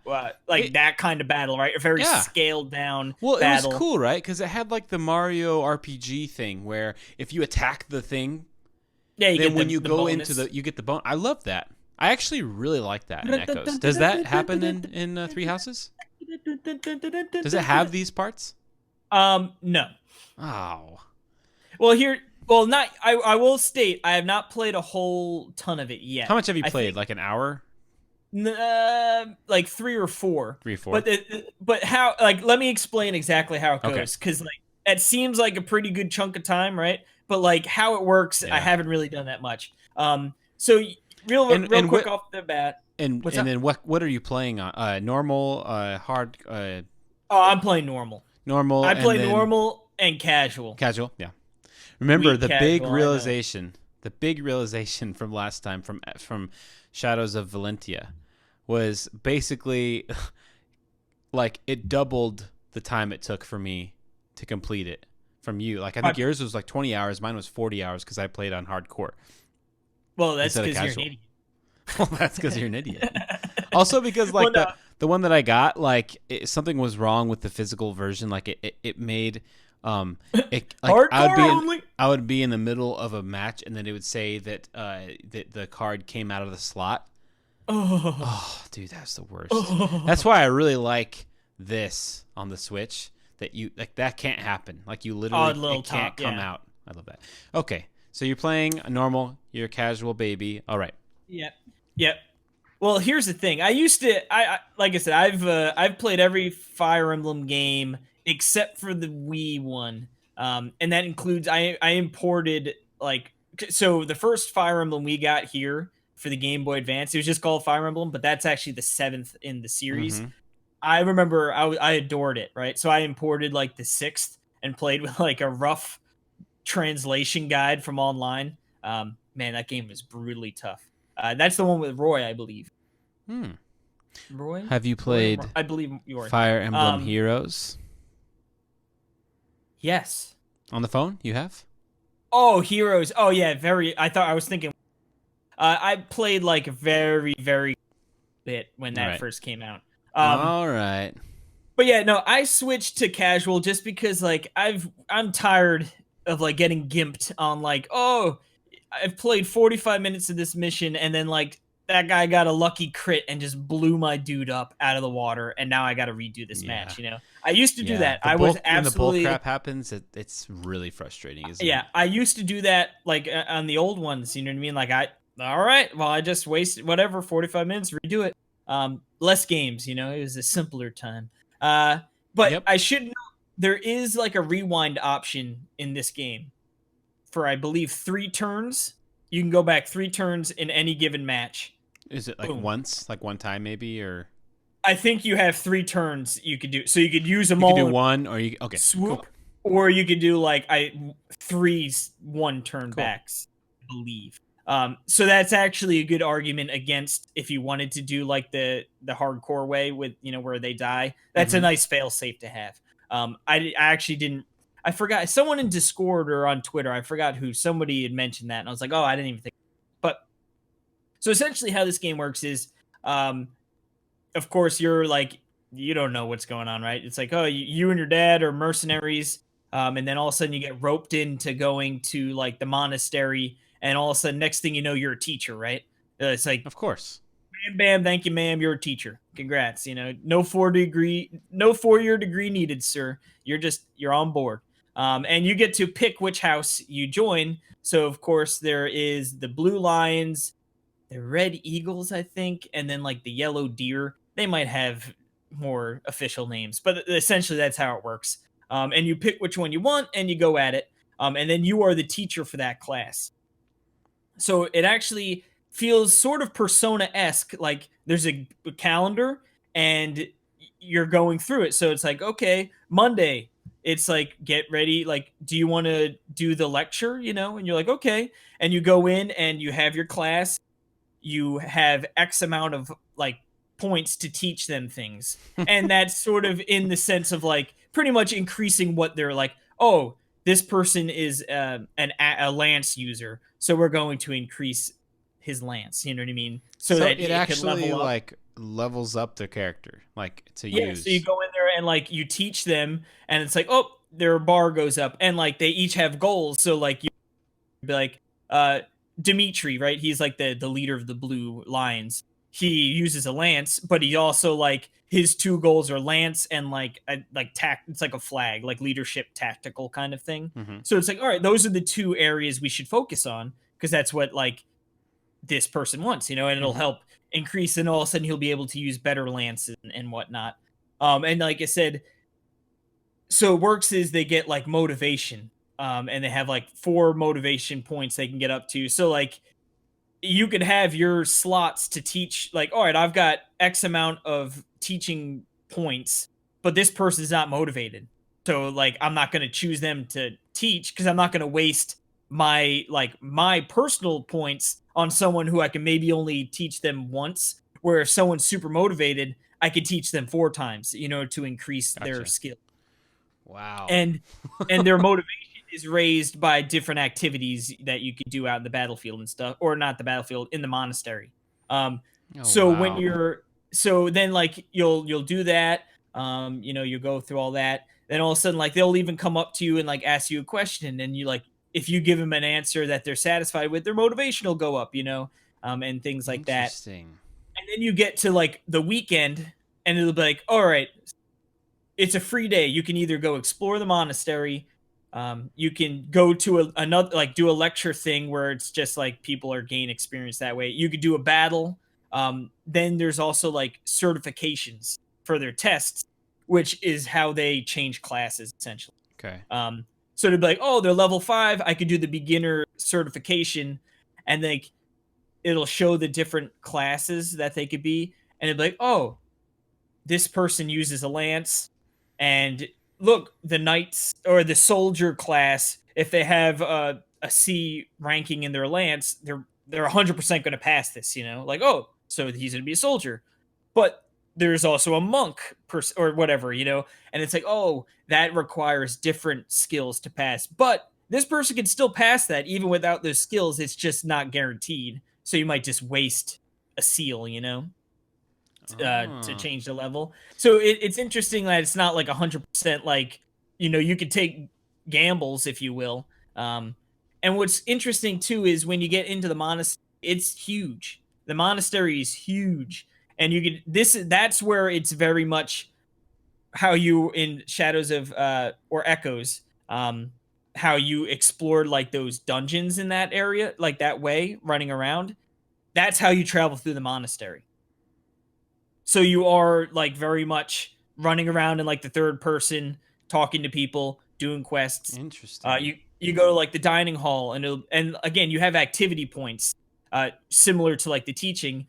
Like that kind of battle, right? A very scaled down. Well, battle. It was cool, right? Because it had like the Mario RPG thing, where if you attack the thing. Yeah, then when you go into you get the bone. I love that. I actually really like that in Echoes. Does that happen in Three Houses? Does it have these parts? No. Oh. Well, not. I will state I have not played a whole ton of it yet. How much have you played? Like an hour? Like 3 or 4. 3 or 4. But how? Like, let me explain exactly how it goes, because like it seems like a pretty good chunk of time, right? But like how it works, I haven't really done that much. So real quick off the bat. And then what are you playing on? Normal, hard. Oh, I'm playing normal. Normal. I play normal and casual. Casual, yeah. Remember the big realization. The big realization from last time from Shadows of Valentia was basically like it doubled the time it took for me to complete it. From you, like I think yours was like 20 hours, mine was 40 hours because I played on hardcore. Well, that's because you're an idiot. Well, that's because you're an idiot. Also, because like the one that I got, like something was wrong with the physical version. Like it made like I would be in the middle of a match, and then it would say that that the card came out of the slot. Oh, dude, that's the worst. That's why I really like this on the Switch. That you like that can't happen. Like you literally it can't come out. I love that. Okay, so you're playing a normal. You're a casual baby. All right. Yep. Well, here's the thing. I used to. I like I said. I've played every Fire Emblem game except for the Wii one, and that includes I imported so the first Fire Emblem we got here for the Game Boy Advance. It was just called Fire Emblem, but that's actually the 7th in the series. I remember I adored it, right? So I imported like the 6th and played with like a rough translation guide from online. Man, that game was brutally tough. That's the one with Roy, I believe. Roy? Have you played I believe you are. Fire Emblem Heroes Yes. on the phone? You have? Oh, Heroes. Oh yeah, I was thinking. I played like very, very bit when All that right. first came out. All right. But yeah, no, I switched to casual just because like I'm tired of like getting gimped on like, oh, I've played 45 minutes of this mission and then like that guy got a lucky crit and just blew my dude up out of the water and now I got to redo this Yeah. match, I used to do Yeah. that. I was When the bull absolutely crap happens, it's really frustrating, isn't yeah, it? I used to do that like on the old ones, you know what I mean? Like all right, well I just wasted whatever 45 minutes, redo it. Less games, it was a simpler time. Uh but Yep. I should know there is like a rewind option in this game for I believe 3 turns. You can go back 3 turns in any given match. Is it like Boom. once, like one time maybe, or I think you have 3 turns you could do. So you could use them you could all do in one, or you okay? swoop, Cool. or you could do like 3 one turn Cool. backs, I believe. So that's actually a good argument against if you wanted to do like the hardcore way with where they die. That's a nice fail safe to have. I actually didn't. I forgot someone in Discord or on Twitter. I forgot who. Somebody had mentioned that, and I was like, oh, I didn't even think. But so essentially, how this game works is, of course, you're like you don't know what's going on, right? It's like, oh, you and your dad are mercenaries, and then all of a sudden you get roped into going to like the monastery, and all of a sudden, next thing you know, you're a teacher, right? It's like, Of course. bam, bam, thank you, ma'am, you're a teacher. Congrats, no 4-year degree needed, sir. You're on board, and you get to pick which house you join. So of course there is the Blue Lions, the Red Eagles, I think, and then like the Yellow Deer. They might have more official names, but essentially that's how it works. And you pick which one you want, and you go at it. And then you are the teacher for that class. So it actually feels sort of Persona-esque. Like there's a calendar, and you're going through it. So it's like, okay, Monday. It's like, get ready. Like, do you want to do the lecture? And you're like, okay. And you go in and you have your class, you have X amount of like points to teach them things. And that's sort of in the sense of like pretty much increasing what they're like, oh, this person is a lance user, so we're going to increase his lance. You know what I mean? So that it it can actually level up. like levels up their character, like to Yeah, use. so you go in there and like you teach them, and it's like, oh, their bar goes up, and like they each have goals. So like you be like, Dimitri, right? He's like the leader of the Blue Lions. He uses a lance, but he also like his 2 goals are lance and like it's like a flag, like leadership tactical kind of thing. So it's like, all right, those are the 2 areas we should focus on because that's what like this person wants, and it'll help increase, and all of a sudden he'll be able to use better lances and whatnot. And like I said, so it works is they get like motivation, and they have like 4 motivation points they can get up to. So like you could have your slots to teach, like, all right, I've got X amount of teaching points, but this person's not motivated. So like I'm not going to choose them to teach because I'm not going to waste my personal points on someone who I can maybe only teach them once. Where if someone's super motivated, I could teach them 4 times, to increase their Gotcha. skill. Wow. And their motivation is raised by different activities that you can do out in the battlefield and stuff, or not the battlefield, in the monastery. So when so then like you'll do that, you go through all that, then all of a sudden like they'll even come up to you and like ask you a question, and you like if you give them an answer that they're satisfied with, their motivation will go up, and things like that. Interesting. And then you get to like the weekend, and it'll be like, all right, it's a free day. You can either go explore the monastery, you can go to another, like do a lecture thing where it's just like people are gain experience that way. You could do a battle. Then there's also like certifications for their tests, which is how they change classes essentially. Okay. So to be like, oh, they're level 5, I could do the beginner certification, and like it'll show the different classes that they could be, and it'd be like, oh, this person uses a lance, and look, the knights or the soldier class, if they have a C ranking in their lance, they're 100% going to pass this, like, oh, so he's going to be a soldier. but there's also a monk or whatever, and it's like, oh, that requires different skills to pass, but this person can still pass that even without those skills. It's just not guaranteed, so you might just waste a seal, to Oh. change the level. So it's interesting that it's not like 100% like, you could take gambles, if you will. And what's interesting too is when you get into the monastery, it's huge. The monastery is huge, and that's where it's very much how you in Shadows of or Echoes, how you explored like those dungeons in that area, like that way running around. That's how you travel through the monastery. So you are like very much running around in like the third person, talking to people, doing quests. Interesting. You go to like the dining hall, and again you have activity points, similar to like the teaching,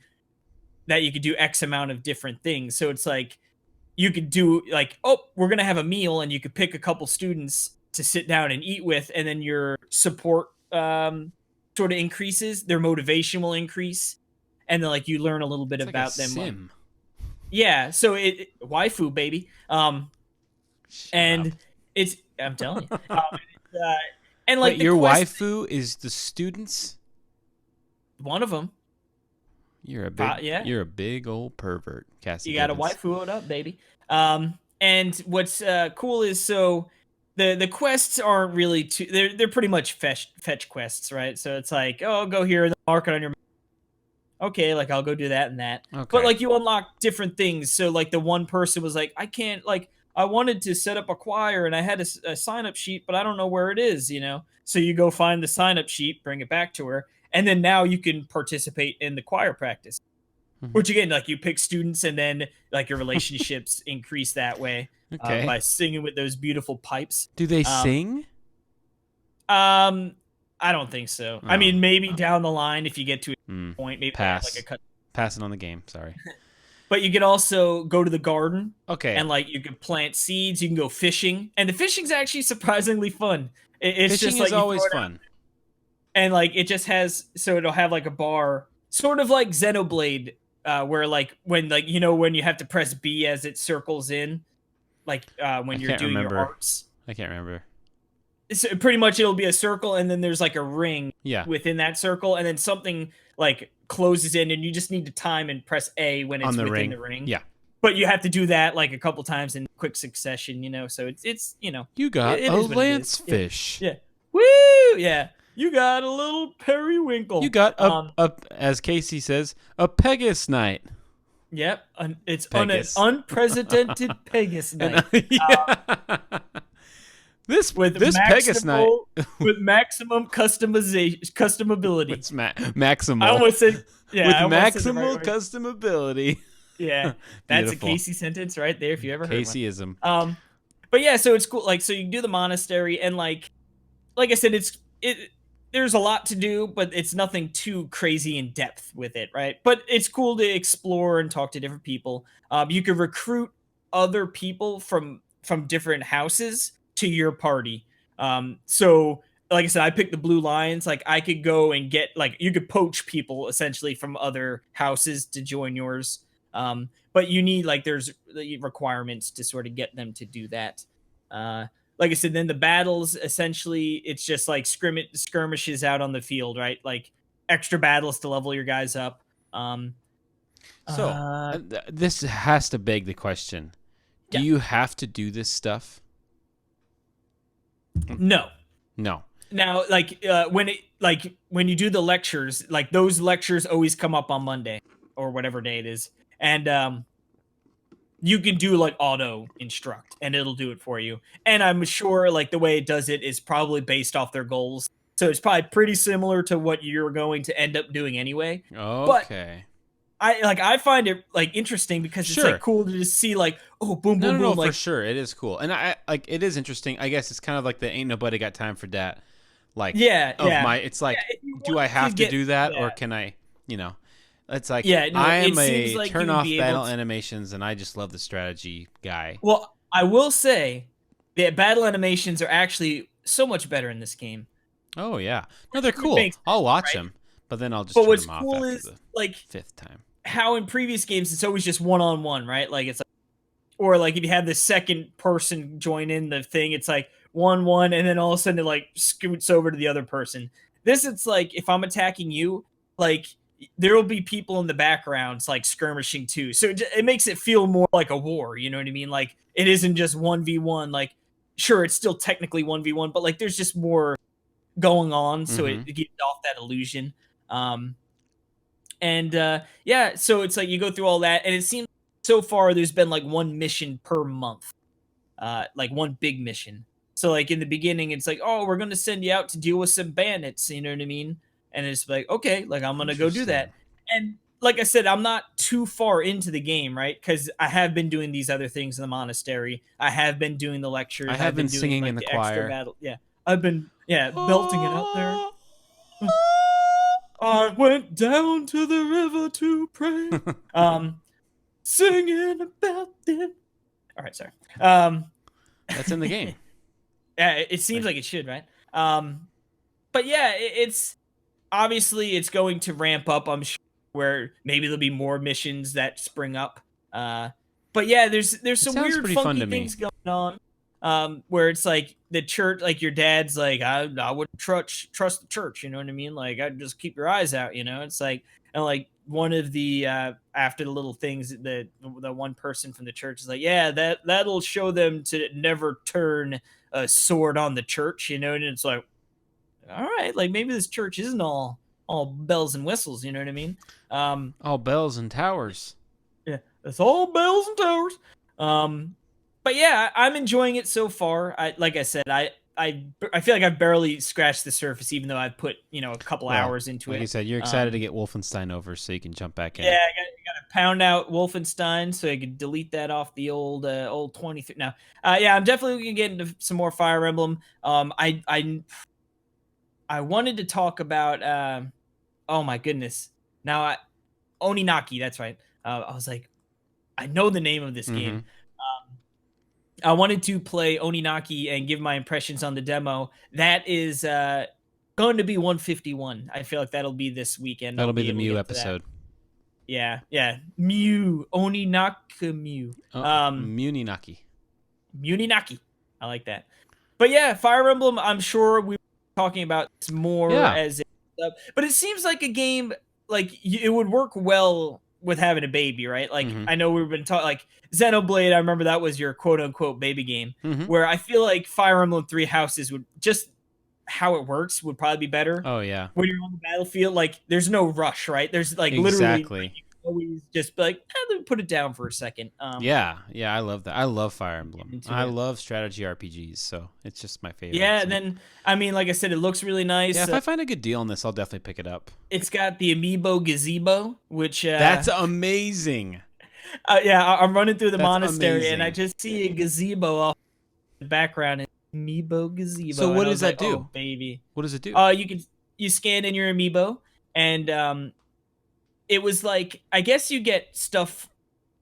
that you could do X amount of different things. So it's like you could do like, oh, we're gonna have a meal, and you could pick a couple students to sit down and eat with, and then your support sort of increases, their motivation will increase, and then like you learn a little bit It's like about a them. sim. Yeah, so waifu baby, Shut and up. I'm telling you, and like Wait, the your quest, waifu is the students? one of them, yeah, You're a big old pervert, Cassie. you got to Givens. waifu it up, baby. And what's cool is, so the quests aren't really too. They're pretty much fetch quests, right? So it's like, oh, go here and mark it on your. Okay, like I'll go do that and that. But Okay. like you unlock different things. So like the one person was like, I can't, like, I wanted to set up a choir and I had a sign up sheet, but I don't know where it is. So you go find the sign up sheet, bring it back to her, and then now you can participate in the choir practice. Mhm. Which again, like you pick students, and then like your relationships increase that way, Okay. by singing with those beautiful pipes. Do they Um, sing? I don't think so. Oh. I mean, maybe down the line if you get to a Mm. point, maybe Pass. like a cut. Passing on the game. Sorry. But you could also go to the garden, Okay. and like you can plant seeds. You can go fishing, and the fishing's actually surprisingly fun. It's Fishing just like is you throw always it out, fun. and like it just has, so it'll have like a bar, sort of like Xenoblade, where like when like when you have to press B as it circles in, like when I you're can't doing remember. your arts. I can't remember. So pretty much it'll be a circle, and then there's like a ring Yeah. within that circle, and then something like closes in, and you just need to time and press A when it's On the within ring. the ring. Yeah. But you have to do that like a couple times in quick succession, so it's You got it a is what it is. lancefish. Yeah. Woo! Yeah. You got a little periwinkle. You got a, as Casey says, a Pegasus night. Yep. It's Pegasus. an unprecedented Pegasus night. Yeah. This Pegasus night with maximum customability. it's maximal. I almost said, yeah, with I almost said the maximal right word. customability. Yeah, that's a Beautiful. Casey sentence right there if you ever heard one. Caseyism. But yeah, so it's cool. Like, so you can do the monastery, and like I said, there's a lot to do, but it's nothing too crazy in depth with it, right? But it's cool to explore and talk to different people. You can recruit other people from different houses to your party. So like I said, I picked the Blue Lions. Like I could go and get, like, you could poach people essentially from other houses to join yours. But you need, like, there's the requirements to sort of get them to do that. Like I said, then the battles, essentially, it's just like skirmishes out on the field, right? Like extra battles to level your guys up. This has to beg the question: do Yeah. you have to do this stuff? No. No. Now, like when you do the lectures, like those lectures always come up on Monday or whatever day it is, and you can do like auto instruct, and it'll do it for you. And I'm sure like the way it does it is probably based off their goals, so it's probably pretty similar to what you're going to end up doing anyway. Okay. I find it like interesting because it's Sure. like cool to just see like, oh, boom, boom, No, boom, like for sure, it is cool, and I like it is interesting. I guess it's kind of like the ain't nobody got time for that. Like, yeah, of yeah. my, it's like, Yeah, if you do want I have to get do that, or that. can I, It's like, Yeah, no, I it am seems a like turn you'd off be able battle to- animations, and I just love the strategy guy. Well, I will say the battle animations are actually so much better in this game. Oh yeah, no, they're It cool. makes I'll watch right? them, but then I'll just But turn what's them off cool after is the like 5th time. how in previous games it's always just one-on-one, right? Like it's like, or like if you have the second person join in the thing, it's like 1-1, and then all of a sudden it like scoots over to the other person. This, it's like if I'm attacking you, like there will be people in the backgrounds like skirmishing too. So it makes it feel more like a war. You know what I mean? Like it isn't just 1v1. Like sure, it's still technically 1v1, but like there's just more going on, so it gives off that illusion. Um, and yeah, so it's like you go through all that, and it seems so far there's been like one mission per month, like one big mission. So like in the beginning, it's like, oh, we're gonna send you out to deal with some bandits. You know what I mean? And it's like, okay, like I'm gonna go do that. And like I said, I'm not too far into the game, right? Because I have been doing these other things in the monastery. I have been doing the lectures. I have been doing, singing like, in the extra choir. battle. Yeah, I've been belting it out there. I went down to the river to pray. Singing about them. All right, sorry. That's in the game. Yeah, it seems like it should, right? But yeah, it's obviously it's going to ramp up. I'm sure where maybe there'll be more missions that spring up. But yeah, there's some weird funky things going on. Where it's like the church, like your dad's like, I wouldn't trust the church, you know what I mean? Like I'd just keep your eyes out, you know? It's like, and like one of the after the little things, the one person from the church is like, yeah, that'll show them to never turn a sword on the church, you know? And it's like, all right, like maybe this church isn't all bells and whistles, you know what I mean? All bells and towers. Yeah, it's all bells and towers. But yeah, I'm enjoying it so far. Like I said, I feel like I've barely scratched the surface, even though I've put a couple hours into it. Like you said, you're excited to get Wolfenstein over, so you can jump back in. Yeah, I got to pound out Wolfenstein, so I can delete that off the old 23. Now, yeah, I'm definitely gonna get into some more Fire Emblem. I wanted to talk about. Oh my goodness! Now, Oninaki. That's right. I was like, I know the name of this game. I wanted to play Oninaki and give my impressions on the demo. That is going to be 151. I feel like that'll be this weekend. That'll be the Mew episode. Yeah. Mew. Oninaki Mew. Muninaki. Muninaki. I like that. But yeah, Fire Emblem, I'm sure we were talking about this more as it, but it seems like a game like it would work well with having a baby, right? Like I know we've been talking like Xenoblade. I remember that was your quote unquote baby game. Where I feel like Fire Emblem Three Houses would just how it works would probably be better. Oh yeah, when you're on the battlefield, like there's no rush, right? There's like literally like, you can always just be like, let me put it down for a second. Yeah, I love that. I love Fire Emblem. I love strategy RPGs, so it's just my favorite. Yeah, and then I mean, like I said, it looks really nice. Yeah, if I find a good deal on this, I'll definitely pick it up. It's got the amiibo gazebo, which that's amazing. Yeah, I'm running through the monastery and I just see a gazebo off the background. Amiibo gazebo. So what does that do? Oh, baby, what does it do? You scan in your amiibo, and it was like I guess you get stuff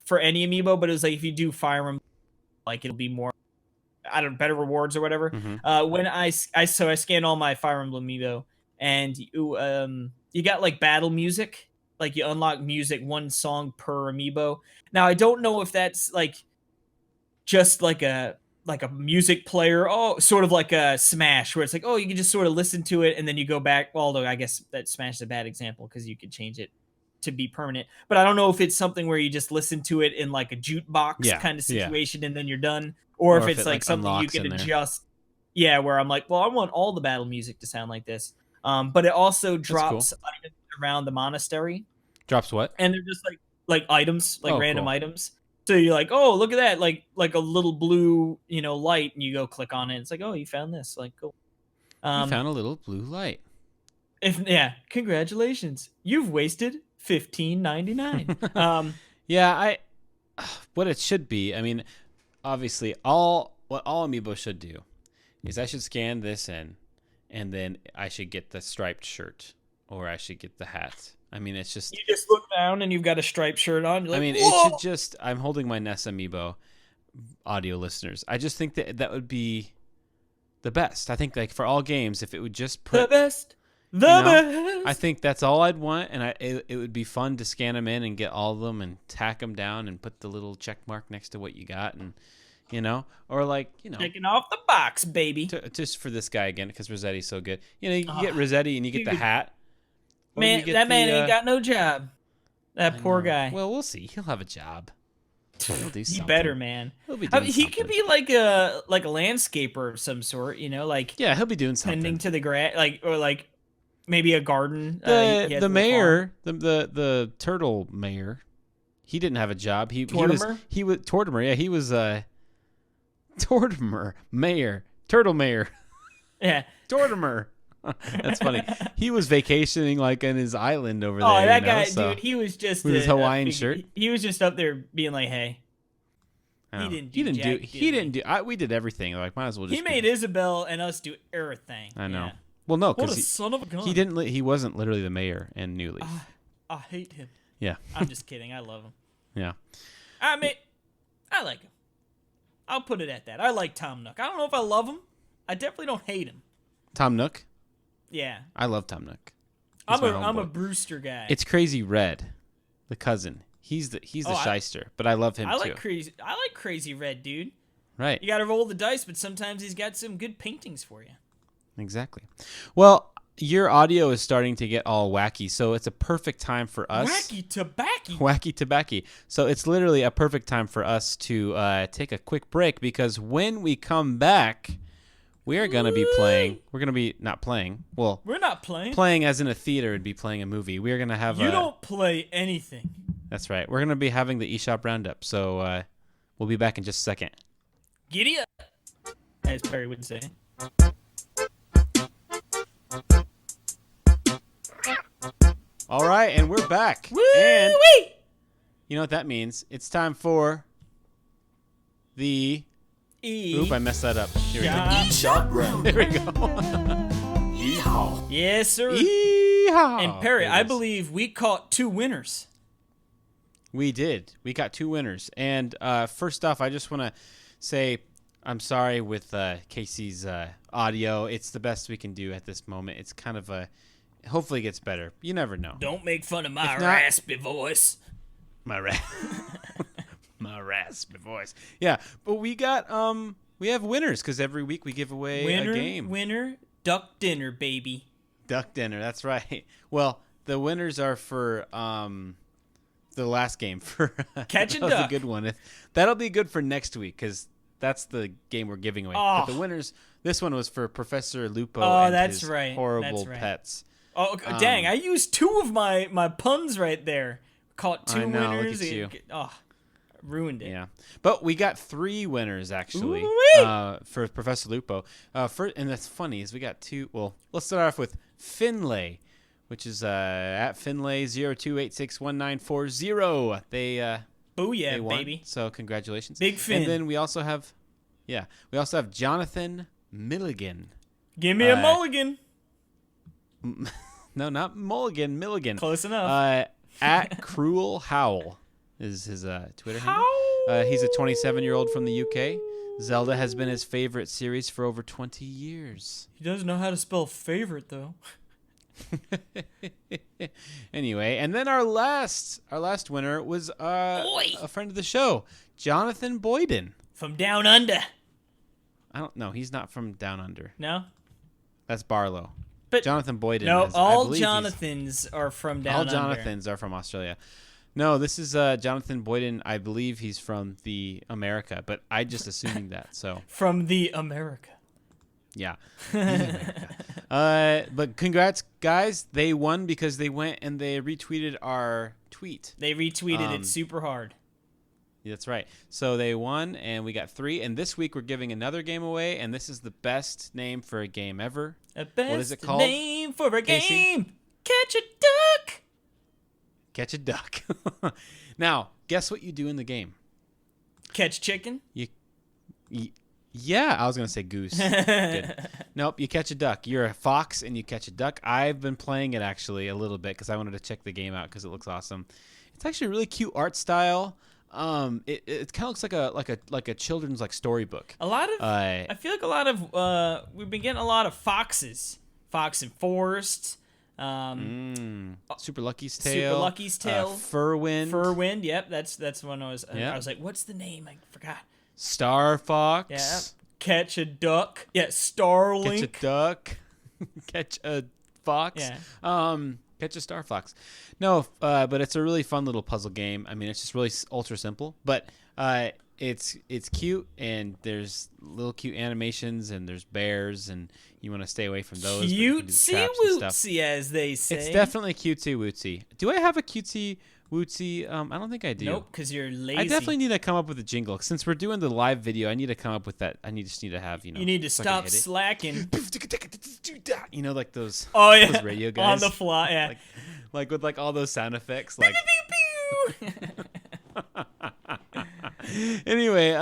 for any amiibo, but it was like if you do Fire Emblem, like it'll be more, I don't know, better rewards or whatever. When I scanned all my Fire Emblem amiibo, and you got like battle music, like you unlock music, one song per amiibo. Now I don't know if that's like just like a music player, sort of like a Smash, where it's like, you can just sort of listen to it and then you go back. Although I guess that Smash is a bad example because you could change it to be permanent. But I don't know if it's something where you just listen to it in like a jukebox kind of situation and then you're done, or if it's like something you can adjust. Yeah, where I'm like, well, I want all the battle music to sound like this. But it also drops items around the monastery. Drops what? And they're just like items, like random items. So you're like, oh, look at that, like a little blue, light, and you go click on it. It's like, oh, you found this, like, cool. You found a little blue light. Congratulations, you've wasted $15.99. Yeah, what it should be. I mean, obviously, what all amiibo should do is I should scan this in, and then I should get the striped shirt, or I should get the hat. I mean, it's just... You just look down and you've got a striped shirt on. You're like, I mean, whoa! It should just... I'm holding my Ness amiibo, audio listeners. I just think that would be the best. I think, like, for all games, if it would just put... The best. The best. I think that's all I'd want, and it would be fun to scan them in and get all of them and tack them down and put the little check mark next to what you got, and or like Checking off the box, baby. just for this guy again because Rossetti's so good. You get Rossetti and you get the hat. Man, that man ain't got no job. That poor guy. Well, we'll see. He'll have a job. He'll do something. He better, man. He'll be doing he could be like a landscaper of some sort, like he'll be doing something. tending to the grass, or maybe a garden. The mayor, the turtle mayor, he didn't have a job. He was Tortimer. Yeah, he was Tortimer mayor, turtle mayor. Yeah, Tortimer. That's funny. He was vacationing like in his island over there. Oh, that guy, dude, he was just with his Hawaiian shirt. He was just up there being like, "Hey." He didn't do. We did everything. Like, might as well just. He made Isabel and us do everything. I know. Yeah. Well, no, what a because son of a gun. he didn't. He wasn't literally the mayor in New Leaf. I hate him. Yeah. I'm just kidding. I love him. Yeah. I like him. I'll put it at that. I like Tom Nook. I don't know if I love him. I definitely don't hate him. Tom Nook. Yeah. I love Tom Nook. I'm a Brewster guy. It's Crazy Red, the cousin. He's the shyster, but I love him too. I like Crazy Red, dude. Right. You got to roll the dice, but sometimes he's got some good paintings for you. Exactly. Well, your audio is starting to get all wacky, so it's a perfect time for us. Wacky tobacco. Wacky tobacco. So it's literally a perfect time for us to take a quick break because when we come back, we are going to be playing. We're going to be not playing. Well, we're not playing. Playing as in a theater would be playing a movie. We are going to have. You don't play anything. That's right. We're going to be having the eShop Roundup. So we'll be back in just a second. Giddy up, as Perry would say. All right, and we're back. Woo-wee! And you know what that means? It's time for the. Oop, I messed that up. Here we go. eShop Roundup. There we go. eHaw. Yes, sir. eHaw. And Perry, I believe we caught 2 winners. We did. We got 2 winners. And first off, I just want to say I'm sorry with Casey's audio. It's the best we can do at this moment. It's kind of hopefully it gets better. You never know. Don't make fun of my raspy voice. My raspy voice. Yeah, but we got we have winners because every week we give away a game. Winner, duck dinner, baby. Duck dinner. That's right. Well, the winners are for the last game for Catch a Duck. That's a good one. That'll be good for next week because that's the game we're giving away. Oh. But the winners, this one was for Professor Lupo and that's his right. horrible That's right. pets. Oh, dang. I used 2 of my puns right there. Caught 2 I know, winners. look at you. Ruined it. Yeah. But we got 3 winners, actually, for Professor Lupo. And that's funny is we got 2. Well, let's start off with Finlay, which is at Finlay02861940. Booyah, they won, baby. So congratulations. Big Finn. And then we also have Jonathan Milligan. Give me a mulligan. No, not Mulligan, Milligan. Close enough. At Cruel Howl is his Twitter handle. He's a 27-year-old from the UK. Zelda has been his favorite series for over 20 years. He doesn't know how to spell favorite, though. Anyway, and then our last winner was a friend of the show, Jonathan Boyden. From Down Under. I don't know. He's not from Down Under. No? That's Barlow. But Jonathan Boyden. No, all Jonathans are from Down Under. All Jonathans are from Australia. No, this is Jonathan Boyden. I believe he's from the America, but I just assuming that. So from the America. Yeah. But congrats, guys. They won because they went and they retweeted our tweet. They retweeted it super hard. That's right. So they won, and we got 3. And this week we're giving another game away, and this is the best name for a game ever. What is it called? Name for a Casey? game. Catch a duck. Catch a duck. Now, guess what you do in the game? Catch chicken? Yeah, I was going to say goose. Good. Nope, you catch a duck. You're a fox and you catch a duck. I've been playing it actually a little bit because I wanted to check the game out because it looks awesome. It's actually a really cute art style. It kind of looks like a children's storybook. A lot of I feel like a lot of we've been getting a lot of foxes. Fox and Forest. Super Lucky's Tale. Furwind. Yep, that's one I was. Yeah. I was like, what's the name? I forgot. Star Fox. Yeah. Catch a duck. Yeah. Starlink. Catch a duck. Catch a fox. Yeah. Catch a Star Fox. No, but it's a really fun little puzzle game. I mean, it's just really ultra simple, but it's cute, and there's little cute animations, and there's bears, and you want to stay away from those. Cutesy wootsy, as they say. It's definitely cutesy wootsy. Do I have a cutesy wootsy? I don't think I do. Nope, because you're lazy. I definitely need to come up with a jingle. Since we're doing the live video, I need to come up with that. I just need to have, You need to stop slacking. Like those. Oh yeah. Those radio guys on the fly. Yeah. Like with all those sound effects. Like. Anyway,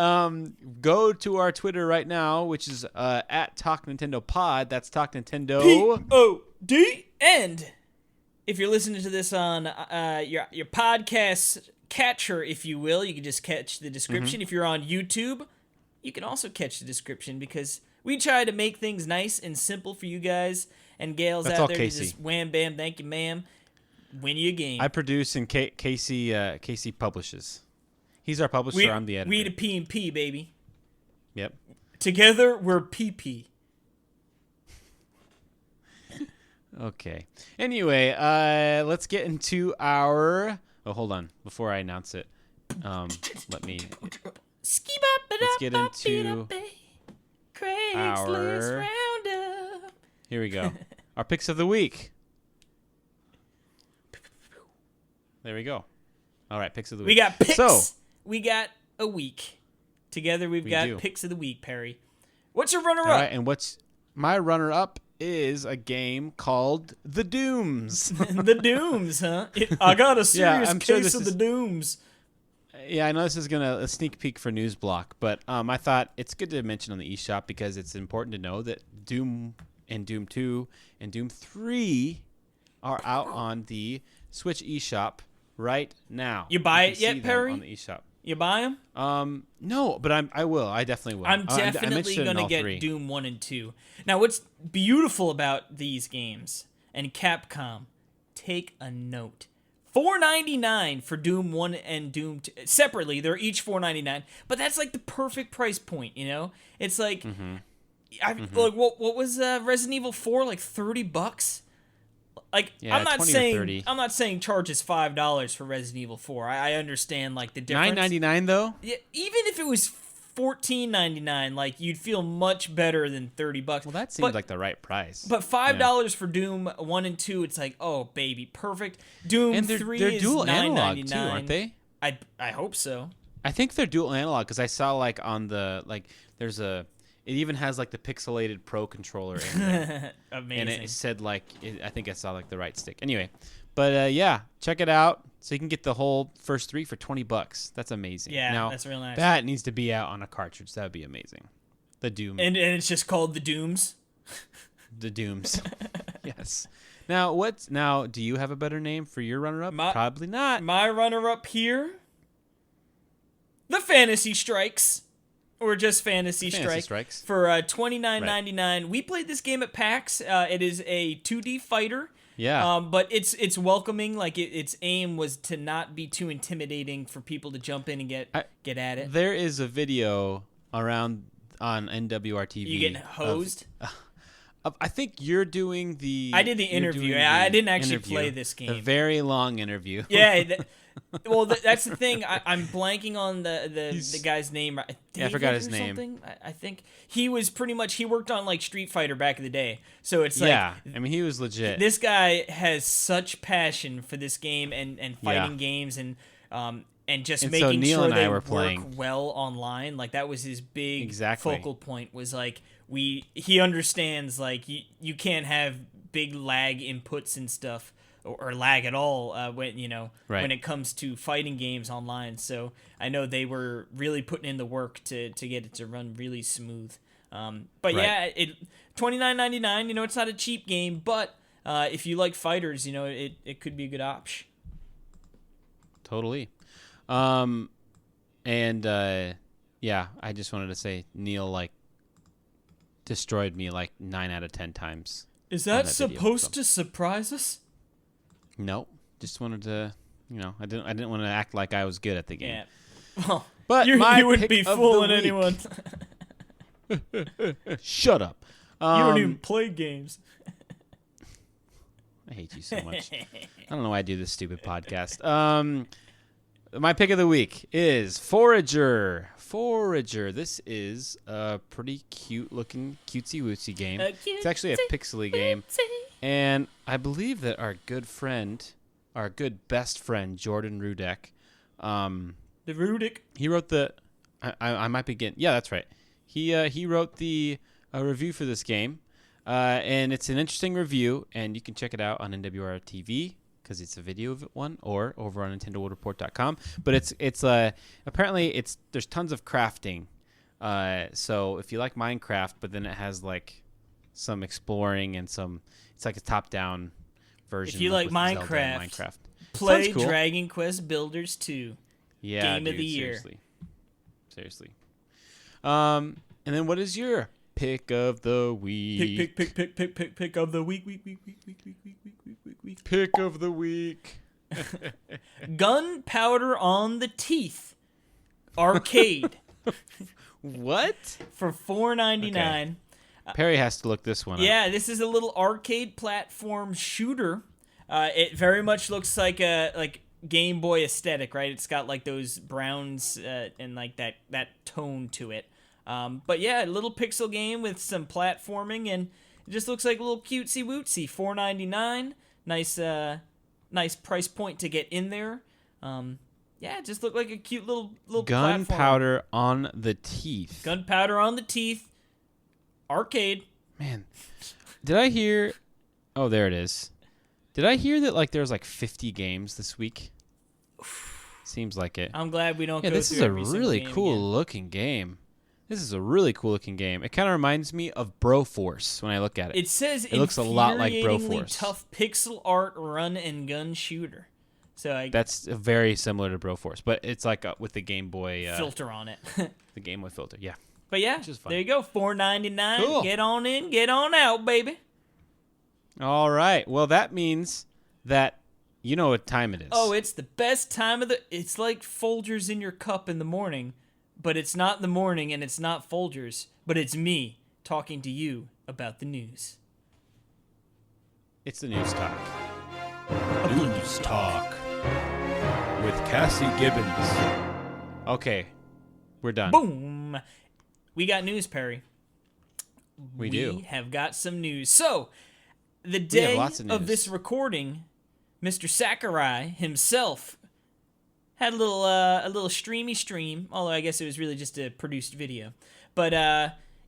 go to our Twitter right now, which is at Talk Nintendo Pod. That's Talk Nintendo POD. And if you're listening to this on your podcast catcher, if you will, you can just catch the description. If you're on YouTube, you can also catch the description, because we try to make things nice and simple for you guys and gals out there. Casey. Just wham bam, thank you, ma'am. Win you a game. I produce and Casey publishes. He's our publisher. I'm the editor. We the P&P, baby. Yep. Together, we're PP. Okay. Anyway, let's get into our... Oh, hold on. Before I announce it, let me... Let's get into Craigslist our... Roundup. Here we go. Our picks of the week. There we go. All right, picks of the week. We got picks. So, we got a week. Together, we got do. picks of the week, Perry. What's your runner-up? All right, and my runner-up is a game called The Dooms. The Dooms, huh? I got a serious case of the Dooms. Yeah, I know this is a sneak peek for Newsblock, but I thought it's good to mention on the eShop, because it's important to know that Doom and Doom 2 and Doom 3 are out on the Switch eShop right now. You buy it yet, Perry? On the eShop. You buy them? No, but I will. I definitely will. I'm definitely going to get Doom 1 and 2. Now, what's beautiful about these games, and Capcom, take a note. $4.99 for Doom 1 and Doom 2. Separately, they're each $4.99, but that's like the perfect price point, you know? It's like, like what was Resident Evil 4, like $30? Like, yeah, I'm not 20 or saying 30. I'm not saying charge us $5 for Resident Evil 4. I understand like the difference. $9.99 though? Yeah, even if it was $14.99, like you'd feel much better than $30. Well, that seems like the right price. But $5 for Doom 1 and 2, it's like, oh baby, perfect. Doom and 3 they're is dual analog $9.99. too, aren't they? I hope so. I think they're dual analog, because I saw like on the there's it even has like the pixelated Pro controller in there. Amazing. And it said I think I saw like the right stick. Anyway, but yeah, check it out. So you can get the whole first 3 for $20. That's amazing. Yeah, now, that's real nice. That needs to be out on a cartridge. That would be amazing. The Doom. And it's just called the Dooms. The Dooms. Yes. Now, do you have a better name for your runner-up? Probably not. My runner-up here, the Fantasy Strikes. Or just Fantasy Strikes. For $29.99. Right. We played this game at PAX. It is a 2D fighter. Yeah. But it's welcoming. Like its aim was to not be too intimidating for people to jump in and get at it. There is a video around on NWRTV. You getting hosed? I think you're doing the... I did the interview. I didn't actually play this game. The very long interview. Yeah. Well, that's the thing. I'm blanking on the guy's name. I forgot his name. I think he was pretty much, he worked on like Street Fighter back in the day. So it's like, yeah, I mean, he was legit. This guy has such passion for this game and fighting games and just making sure they work well online. Like that was his big focal point. Was like he understands like you can't have big lag inputs and stuff. Or lag at all when it comes to fighting games online. So I know they were really putting in the work to get it to run really smooth. But yeah, it $29.99. It's not a cheap game, but if you like fighters, it could be a good option. Totally. Yeah, I just wanted to say Neil destroyed me 9 out of 10 times. Is on that video, supposed so. to surprise us? Nope. Just wanted to, I didn't want to act like I was good at the game. Yeah. Well, But you my wouldn't pick be of fooling the week- anyone. Shut up. You don't even play games. I hate you so much. I don't know why I do this stupid podcast. My pick of the week is Forager. Forager. This is a pretty cute looking cutesy wootsy game. It's actually a pixely game. And I believe that our good best friend, Jordan Rudek, The Rudick. he wrote the I might be getting, yeah, that's right. He wrote the review for this game. And it's an interesting review, and you can check it out on NWR TV because it's a video of one, or over on NintendoWorldReport.com. But it's apparently there's tons of crafting. So if you like Minecraft, but then it has like some exploring and it's like a top-down version. If you like with Zelda and Minecraft, Minecraft. play Sounds cool. Dragon Quest Builders 2. Yeah, Game of the year. Seriously. And then what is your pick of the week? Pick of the week. Pick of the week. Gunpowder on the Teeth arcade What? for $4.99. Perry has to look this one up. Yeah, this is a little arcade platform shooter. It very much looks like a Game Boy aesthetic, right? It's got like those browns and like that tone to it. But yeah, a little pixel game with some platforming, and it just looks like a little cutesy wootsy. $4.99. Nice price point to get in there. Yeah, it just looked like a cute little Gunpowder on the Teeth. Gunpowder on the Teeth. Arcade. Man, did I hear? Oh, there it is. Did I hear that like there's like 50 games this week? Seems like it. I'm glad we don't. Yeah, go this is through a every single really game cool again. looking game. This is a really cool looking game. It kind of reminds me of Broforce when I look at it. It says it looks a lot like infuriatingly Broforce. tough pixel art run and gun shooter. So That's very similar to Broforce, but it's like with the Game Boy filter on it. the Game Boy filter. Yeah. But yeah, Which is fun. there you go. $4.99. Cool. Get on in, get on out, baby. All right. Well, that means that you know what time it is. Oh, it's the best time of the. It's like Folgers in your cup in the morning, but it's not the morning and it's not Folgers, but it's me talking to you about the news. It's the news talk. News Talk. With Cassie Gibbons. Okay, we're done. Boom. We got news, Perry. We do. We have got some news. So, the have day lots of of news. this recording, Mr. Sakurai himself had a little streamy stream, although I guess it was really just a produced video. But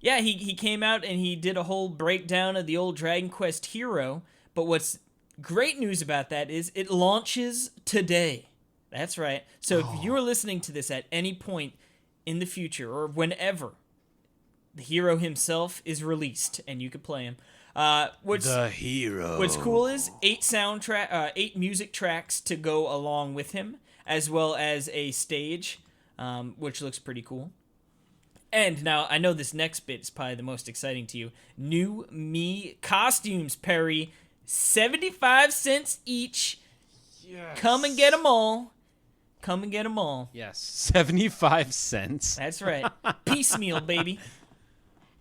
yeah, he came out and he did a whole breakdown of the old Dragon Quest hero. But what's great news about that is it launches today. That's right. So if you are listening to this at any point in the future or whenever, the hero himself is released and you can play him. The hero. What's cool is 8 music tracks to go along with him, as well as a stage, which looks pretty cool. And now I know this next bit is probably the most exciting to you. New me costumes, Perry, 75 cents each. Yes. Come and get them all. Come and get them all. Yes, 75 cents. That's right. Piecemeal, baby.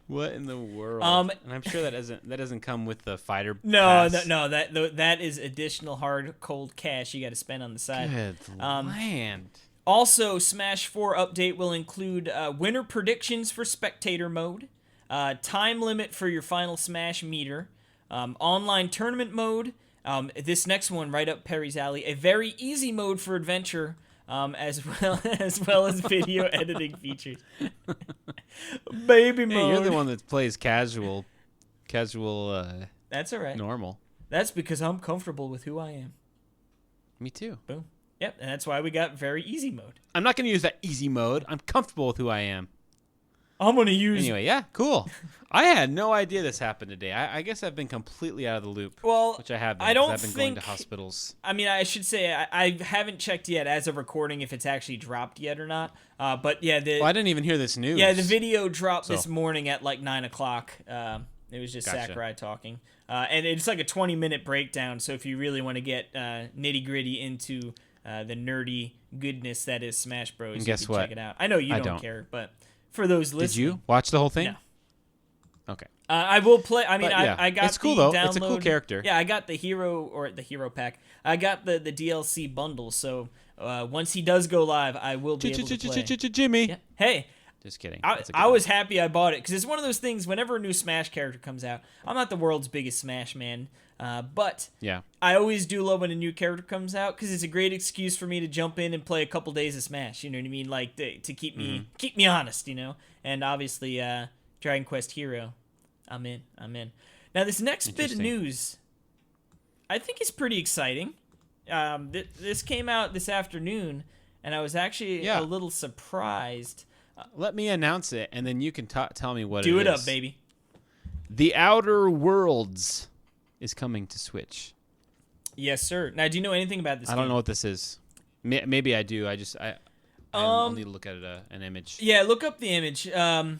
What in the world? And I'm sure that doesn't come with the fighter. No, pass. that is additional hard cold cash you got to spend on the side. Good land. Also, Smash 4 update will include winner predictions for spectator mode, time limit for your final Smash meter, online tournament mode. This next one right up Perry's alley, a very easy mode for adventure. As well as video editing features. Baby mode. Hey, you're the one that plays casual. That's all right. Normal. That's because I'm comfortable with who I am. Me too. Boom. Yep, and that's why we got very easy mode. I'm not going to use that easy mode. I'm comfortable with who I am. I'm gonna use. Anyway, yeah, cool. I had no idea this happened today. I guess I've been completely out of the loop. Well, which I have been. I don't I've been think going to hospitals. I mean, I should say I haven't checked yet as of recording if it's actually dropped yet or not. But yeah, Well, I didn't even hear this news. the video dropped this morning at like 9 o'clock. It was just Gotcha. Sakurai talking. And it's like a 20-minute breakdown, so if you really want to get nitty-gritty into the nerdy goodness that is Smash Bros, And you guess can what? check it out. I know you I don't don't. care, but for those listening... Did you watch the whole thing? No. Okay. I will play... I mean, But, yeah, I got it's cool, the though. download... It's a cool character. Yeah, I got the hero pack. I got the DLC bundle, so once he does go live, I will be able to play. Jimmy. Yeah. Hey, Just kidding. I was happy I bought it because it's one of those things. Whenever a new Smash character comes out, I'm not the world's biggest Smash man, but Yeah. I always do love when a new character comes out because it's a great excuse for me to jump in and play a couple days of Smash. You know what I mean? Like to keep me honest, you know. And obviously, Dragon Quest Hero, I'm in. Now this next bit of news, I think is pretty exciting. This came out this afternoon, and I was actually a little surprised. Let me announce it, and then you can tell me what it is. Do it up, baby. The Outer Worlds is coming to Switch. Yes, sir. Now, do you know anything about this I game? don't know what this is. Maybe I do. I'll need to look at an image. Yeah, look up the image. I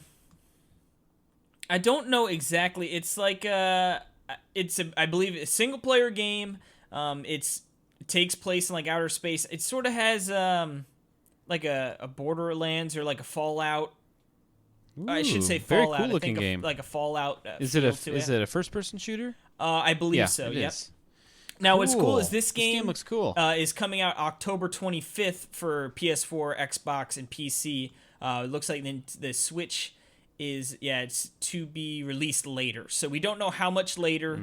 don't know exactly. It's like I believe a single player game. It takes place in like outer space. It sort of has like a Borderlands or like a Fallout. I should say Fallout. Very cool looking game. Like a Fallout. Is it a first person shooter? I believe so. It Yep. is. Now, what's cool is this game looks cool. Is coming out October 25th for PS4, Xbox, and PC. It looks like the Switch is it's to be released later. So we don't know how much later.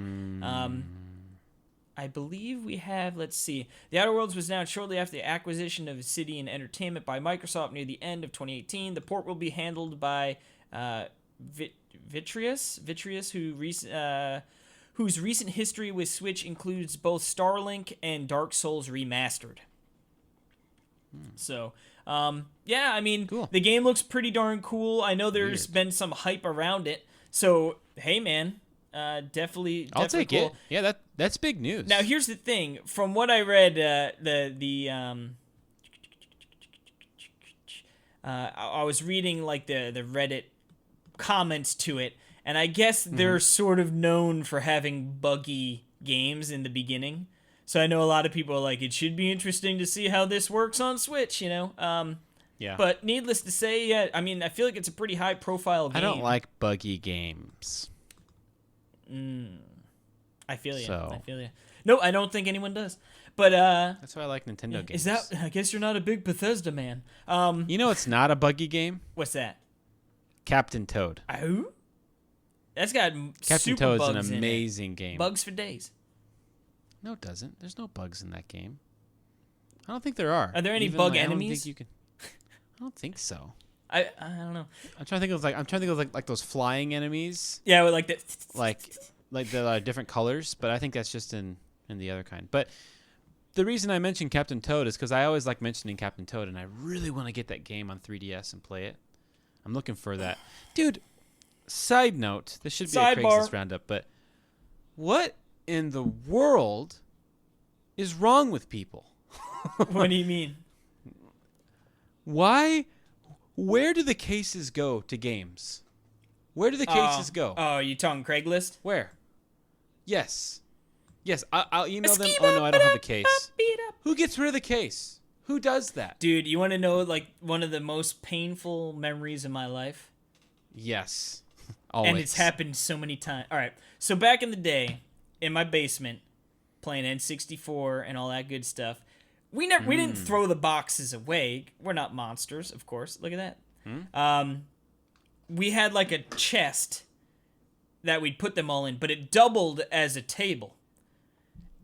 I believe we have, let's see. The Outer Worlds was announced shortly after the acquisition of Obsidian Entertainment by Microsoft near the end of 2018. The port will be handled by Vitreous, whose recent history with Switch includes both Starlink and Dark Souls Remastered. So, I mean, cool. The game looks pretty darn cool. I know there's been some hype around it. So, hey, man, definitely I'll take cool. it. Yeah, that's big news. Now, here's the thing. From what I read, I was reading like the Reddit comments to it, and I guess they're sort of known for having buggy games in the beginning. So I know a lot of people are like, it should be interesting to see how this works on Switch, you know? Yeah. But needless to say, I mean, I feel like it's a pretty high-profile game. I don't like buggy games. I feel you. So. I feel you. No, I don't think anyone does. But that's why I like Nintendo games. Is that? I guess you're not a big Bethesda man. You know, it's not a buggy game. What's that? Captain Toad. Oh, that's got Captain super Toad's bugs an amazing game. Bugs for days. No, it doesn't. There's no bugs in that game. I don't think there are. Are there any bug enemies? I don't think so. I don't know. I'm trying to think of like those flying enemies. Yeah, with like the like the different colors, but I think that's just in the other kind. But the reason I mentioned Captain Toad is because I always like mentioning Captain Toad, and I really want to get that game on 3DS and play it. I'm looking for that, dude. Side note: this should be a Craigslist roundup, but what in the world is wrong with people? What do you mean? Why? Where do the cases go to games? Where do the cases go? Oh, are you talking Craigslist? Where? Yes. I'll email them. Oh no, I don't have the case. Who gets rid of the case? Who does that? Dude, you want to know like one of the most painful memories of my life? Yes. Always. And it's happened so many times. All right. So back in the day, in my basement, playing N64 and all that good stuff, we didn't throw the boxes away. We're not monsters, of course. Look at that. We had like a chest that we'd put them all in, but it doubled as a table.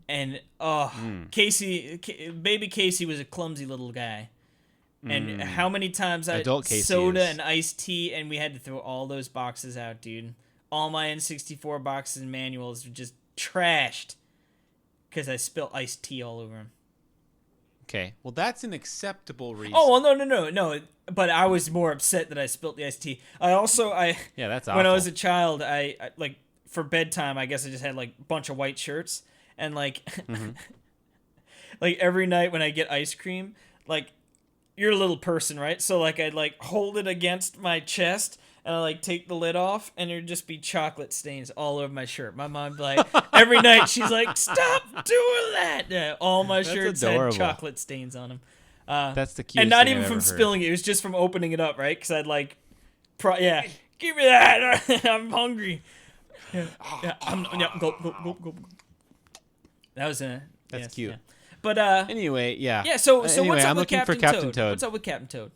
And baby Casey was a clumsy little guy. And how many times I had soda and iced tea, and we had to throw all those boxes out, dude. All my N64 boxes and manuals were just trashed because I spilled iced tea all over them. Okay, well that's an acceptable reason. Oh well, no. But I was more upset that I spilled the iced tea. Yeah, that's awful. When I was a child, I like for bedtime, I guess I just had like a bunch of white shirts, and like like every night when I get ice cream, like you're a little person, right? So like I'd like hold it against my chest and I like take the lid off, and there'd just be chocolate stains all over my shirt. My mom'd be like, every night she's like, "Stop doing that!" Yeah, all my shirts had chocolate stains on them. That's the cutest and not thing even I've from ever heard. spilling it. It was just from opening it up, right? Because I'd like, give me that. I'm hungry. Yeah, go. That was That's cute. Yeah. But Anyway, yeah. yeah. So Anyway, what's up I'm with looking Captain for Captain Toad. What's up with Captain Toad?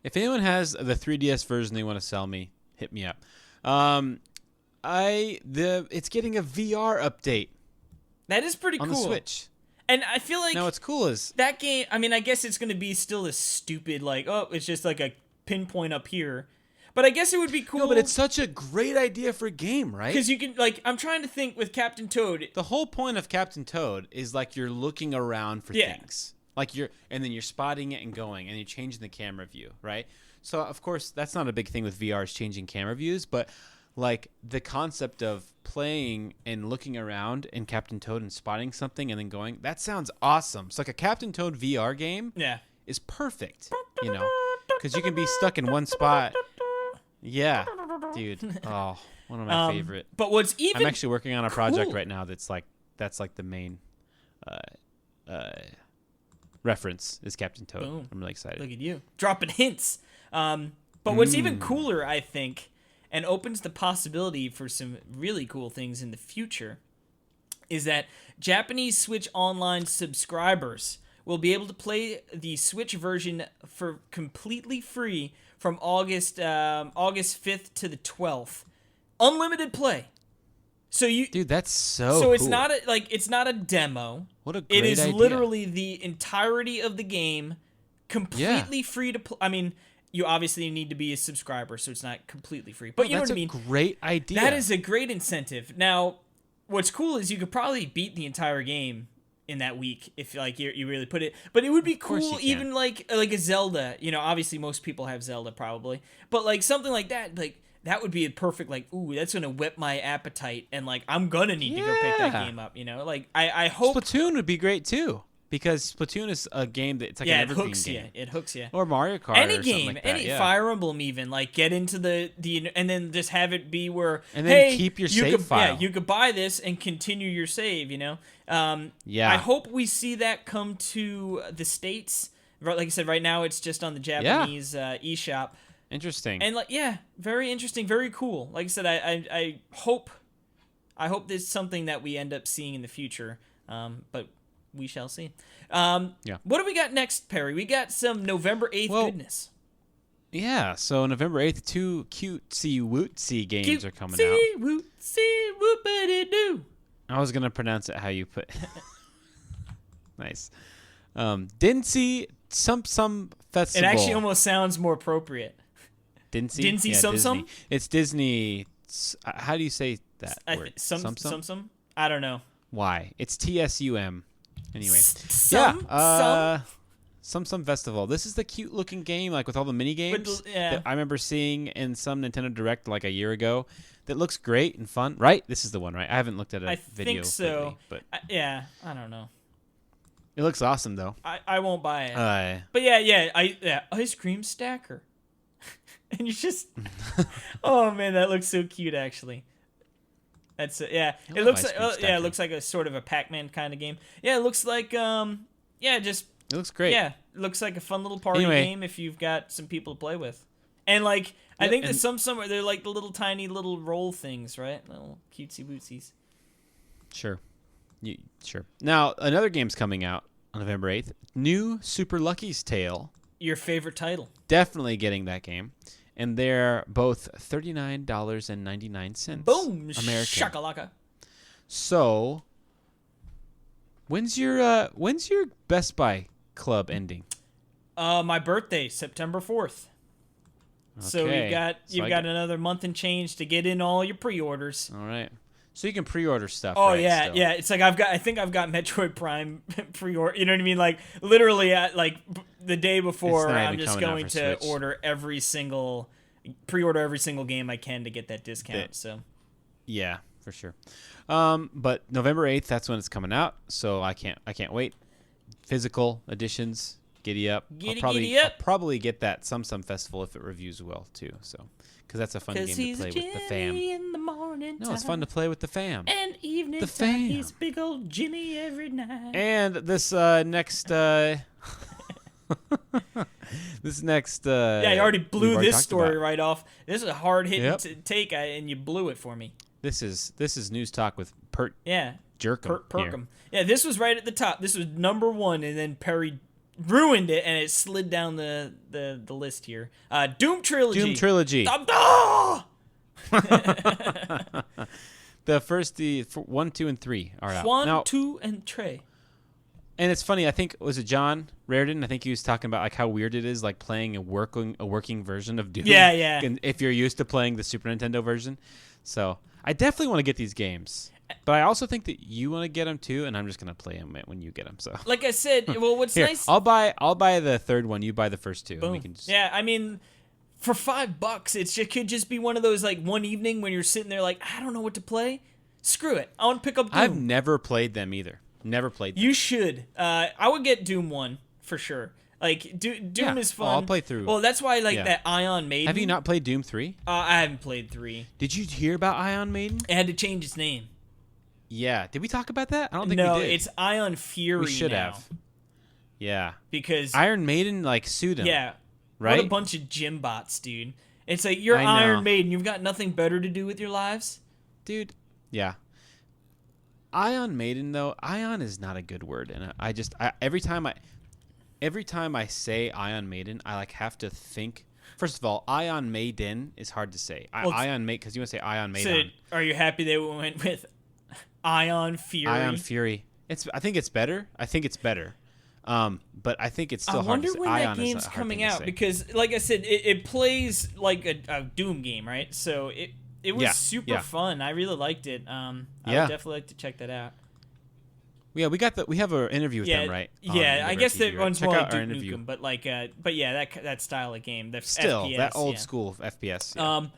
If anyone has the 3DS version they want to sell me, hit me up. It's getting a VR update That is pretty on cool. the Switch. And I feel like Now what's cool is that game. I mean, I guess it's going to be still a stupid like, oh, it's just like a pinpoint up here. But I guess it would be cool. no, but it's such a great idea for a game, right? because you can like. I'm trying to think with Captain Toad. The whole point of Captain Toad is like you're looking around for things. Like and then you're spotting it and going, and you're changing the camera view, right? So of course that's not a big thing with VR is changing camera views, but like the concept of playing and looking around in Captain Toad and spotting something and then going, that sounds awesome. So like a Captain Toad VR game is perfect, you know, because you can be stuck in one spot. Yeah, dude. Oh, one of my favorite. But what's even I'm actually working on a project cool. right now that's like the main reference is Captain Toad. Boom. I'm really excited. Look at you dropping hints. But what's even cooler, I think, and opens the possibility for some really cool things in the future, is that Japanese Switch Online subscribers will be able to play the Switch version for completely free from August 5th to the 12th. Unlimited play. So Dude, that's so So it's cool. not it's not a demo. What a great It is idea. literally the entirety of the game completely free to play. I mean, you obviously need to be a subscriber, so it's not completely free. But you know what I mean? That's a great idea. That is a great incentive. Now, what's cool is you could probably beat the entire game in that week if like you really put it. But it would be cool even like a Zelda. You know, obviously most people have Zelda probably, but like something like that, like that would be a perfect like, ooh, that's gonna whip my appetite, and like I'm gonna need to go pick that game up. You know, like I hope Splatoon would be great too. Because Splatoon is a game that it's like an evergreen game. It hooks you. Or Mario Kart Any or game, something like that, any Fire Emblem even, like get into the and then just have it be where and then hey, keep your save file. Yeah, you could buy this and continue your save, you know? Yeah. I hope we see that come to the States. Like I said, right now it's just on the Japanese eShop. Interesting. And like very interesting, very cool. Like I said, I hope there's something that we end up seeing in the future. But we shall see. What do we got next, Perry? We got some November 8th goodness. Yeah, so November 8th, 2 cutesy wootsy games are coming out. Wootsy whoopity-doo. I was going to pronounce it how you put Nice. Dinsey Sum Festival. It actually almost sounds more appropriate. Dinsey Sum? It's Disney. How do you say that word? Sum? I don't know. Why? It's TSUM. Anyway, Some Festival. This is the cute looking game, like with all the mini games that I remember seeing in some Nintendo Direct like a year ago. That looks great and fun, right? This is the one, right? I haven't looked at a video. I think so. Lately, but I don't know. It looks awesome though. I won't buy it. But ice cream stacker, and you just oh man, that looks so cute actually. That's it looks like it looks like a sort of a Pac-Man kind of game. Yeah, it looks like it looks great. Yeah, it looks like a fun little party game if you've got some people to play with. And like I think that some they're like the little tiny little roll things, right? Little cutesy bootsies. Sure. Sure. Now, another game's coming out on November 8th. New Super Lucky's Tale. Your favorite title. Definitely getting that game. And they're both $39.99. Boom! American. Shakalaka. So, when's your Best Buy club ending? My birthday, September 4th. Okay. So you've got another month and change to get in all your pre-orders. All right. So you can pre-order stuff. Oh right, yeah, still. yeah. It's like I think I've got Metroid Prime pre-order. You know what I mean? Like literally at the day before, I'm just going to pre-order every single game I can to get that discount. So. Yeah, for sure. But November 8th, that's when it's coming out. So I can't wait. Physical editions Giddy Up. Giddy I'll up. probably get that Some Festival if it reviews well too. So, because that's a fun game to play with the fam. In the morning No, it's fun to play with the fam. And evening The time, fam. he's big old Jimmy every night. And this next this next yeah, you already blew this talked story about. right off. This is a hard hitting Yep. take, and you blew it for me. This is news talk with Yeah. Jerkum. Burkum. Yeah, this was right at the top. This was number 1, and then Perry ruined it, and it slid down the list here. Doom Trilogy. Doom Trilogy. Ah! The first 1, 2, and 3 are out. 1, Now, 2, and 3. and it's funny. I think was it John Raridan? I think he was talking about like how weird it is like playing a working version of Doom. Yeah. And if you're used to playing the Super Nintendo version, so I definitely want to get these games. But I also think that you want to get them too, and I'm just gonna play them when you get them. So, Like I said, well, what's here, nice? I'll buy the third one. You buy the first two. And Boom. we can just, Yeah, I mean, for $5, it could just be one of those like one evening when you're sitting there like, I don't know what to play. Screw it, I want to pick up Doom. I've never played them either. Never played them. You should. I would get Doom 1 for sure. Like Doom Yeah. is Oh, fun. I'll play through. Well, that's why I like Yeah. that Ion Maiden. Have you not played Doom 3? I haven't played 3. Did you hear about Ion Maiden? It had to change its name. Yeah. Did we talk about that? I don't think No, we did. it's Ion Fury. We should now, have. Yeah. because Iron Maiden like sued him. yeah, Right? what a bunch of gym bots, dude. It's like you're I know. Iron Maiden. You've got nothing better to do with your lives. Dude. Yeah. Ion Maiden though, Ion is not a good word, and every time I say Ion Maiden, I like have to think. First of all, Ion Maiden is hard to say. Well, Ion Maiden, because you want to say Ion So, Maiden. are you happy they went with Ion Fury? Ion Fury. I think it's better. But I think it's still I hard to wonder say. when Ion that is a game's hard coming thing to out say. because, like I said, it plays like a Doom game, right? So it was Yeah, super yeah. fun. I really liked it. I Yeah. would definitely like to check that out. Yeah, we have an interview with Yeah, them, right? yeah. I guess that runs Check more out like our Duke interview. Nukem, but yeah, that style of game, the Still, FPS, that old yeah. school FPS. Yeah. Moving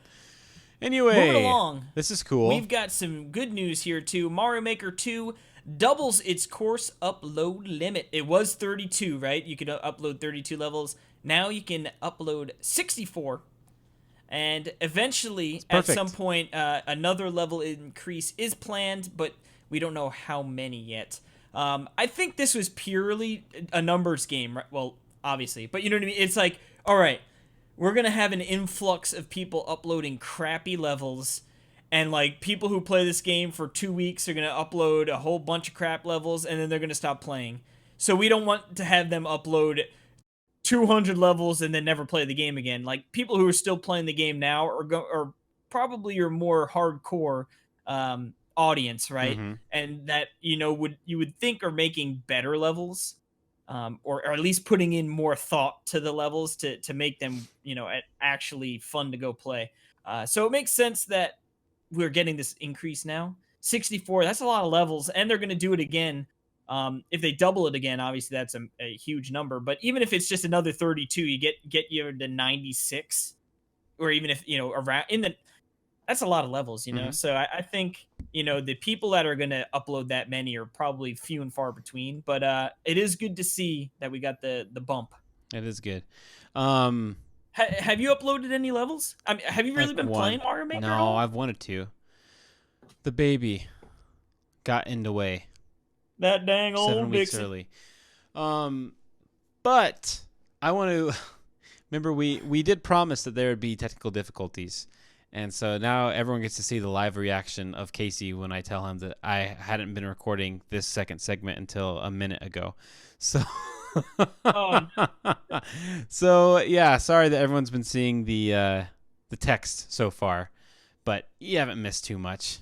Anyway, along, this is cool. we've got some good news here too. Mario Maker 2 doubles its course upload limit. It was 32, right? You could upload 32 levels. Now you can upload 64. And eventually, at perfect. some point, another level increase is planned, but we don't know how many yet. I think this was purely a numbers game, right? Well, obviously, but you know what I mean? It's like, all right, we're going to have an influx of people uploading crappy levels, and like people who play this game for 2 weeks are going to upload a whole bunch of crap levels, and then they're going to stop playing. So we don't want to have them upload 200 levels and then never play the game again. Like people who are still playing the game now are probably your more hardcore audience, right? Mhm. And that you would think are making better levels, or at least putting in more thought to the levels to make them actually fun to go play. So it makes sense that we're getting this increase now. 64, that's a lot of levels, and they're going to do it again. If they double it again, obviously that's a huge number. But even if it's just another 32, you get you to 96, or even if around that's a lot of levels, Mhm. So I think the people that are going to upload that many are probably few and far between. But it is good to see that we got the bump. It is good. Have you uploaded any levels? I mean, have you really Like been one. playing Mario Maker? at No, all? I've wanted to. The baby got in the way. That dang 7 old weeks Dixie. early. But I want to remember we did promise that there would be technical difficulties. And so now everyone gets to see the live reaction of Casey when I tell him that I hadn't been recording this second segment until a minute ago. So Oh. So yeah, sorry that everyone's been seeing the text so far, but you haven't missed too much.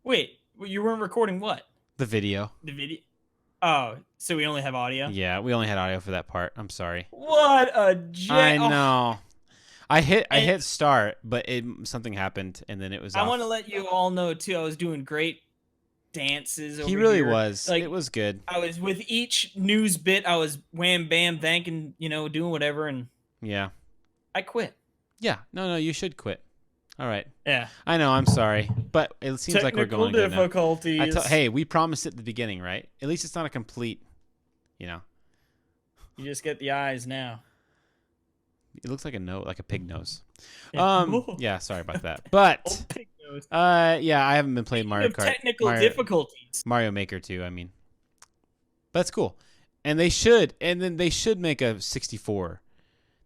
Wait, you weren't recording what? The video. The video? Oh, so we only have audio? Yeah, we only had audio for that part. I'm sorry. What a I oh, know. I hit And- start, but something happened and then it was I off. want to let you all know too. I was doing great dances. He over really here. was. Like, It was good. I was with each news bit. I was wham bam thanking, doing whatever, and Yeah. I quit. Yeah. No, you should quit. All right. Yeah. I know, I'm sorry, but it seems like we're going good now. difficulties. Hey, we promised it at the beginning, right? At least it's not a complete, You just get the eyes now. It looks like a nose, like a pig nose. Yeah. Yeah, sorry about that. But Old pig nose. yeah, I haven't been playing Speaking Mario of Kart. technical difficulties. Mario Maker 2, I mean. But that's cool. And they should make a 64.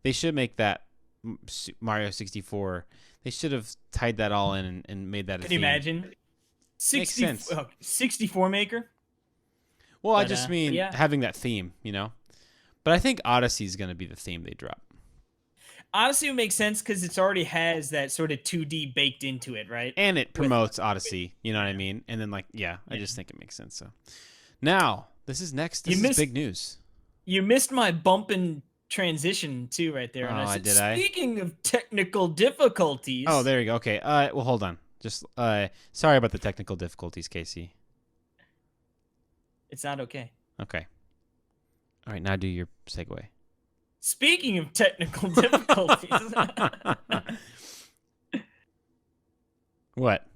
They should make that Mario 64. They should have tied that all in and made that a theme. Can you imagine? 64 maker? Well, I just mean yeah. having that theme, you know? But I think Odyssey is going to be the theme they drop. Odyssey would make sense because it already has that sort of 2D baked into it, right? And it promotes Odyssey, you know what I mean? And then, like, yeah, I just think it makes sense. So now, this is next. This is big news. You missed my bumping transition, too, right there. And I said, speaking of technical difficulties. Oh, there you go. Okay. Well, hold on. Just sorry about the technical difficulties, Casey. It's not okay. Okay. All right, now do your segue. Speaking of technical difficulties. What?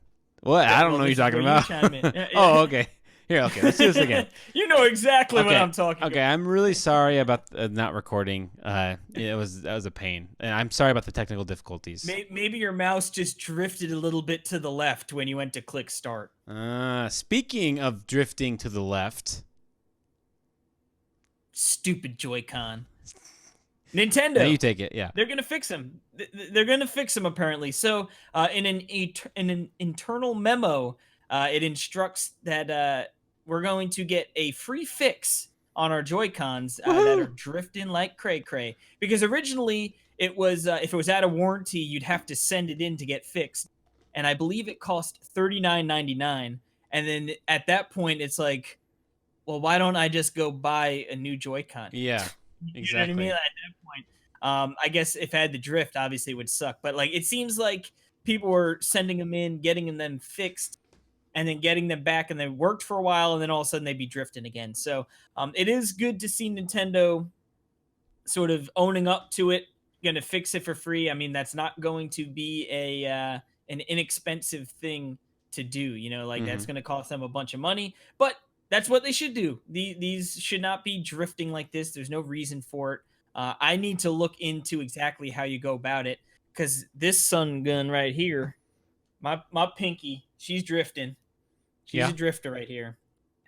I don't know what you're talking about. Yeah. Oh, okay. Here, okay. Let's do this again. You know exactly what I'm talking about. Okay, I'm really sorry about not recording. That was a pain, and I'm sorry about the technical difficulties. Maybe your mouse just drifted a little bit to the left when you went to click start. Speaking of drifting to the left. Stupid Joy-Con. Nintendo. Now you take it, yeah. They're gonna fix them. They're gonna fix them apparently. So, in an internal memo, it instructs that we're going to get a free fix on our Joy-Cons that are drifting like cray-cray. Because originally, it was if it was out of warranty, you'd have to send it in to get fixed, and I believe it cost $39.99. And then at that point, it's like, well, why don't I just go buy a new Joy-Con? Yeah. Exactly. You know what I mean? At that point, I guess if I had the drift, obviously it would suck. But like, it seems like people were sending them in, getting them then fixed, and then getting them back, and they worked for a while, and then all of a sudden they'd be drifting again. So it is good to see Nintendo sort of owning up to it, going to fix it for free. I mean, that's not going to be an inexpensive thing to do. You know, like that's going to cost them a bunch of money, but that's what they should do. These should not be drifting like this. There's no reason for it. I need to look into exactly how you go about it, because this sun gun right here, my pinky, she's drifting. She's a drifter right here.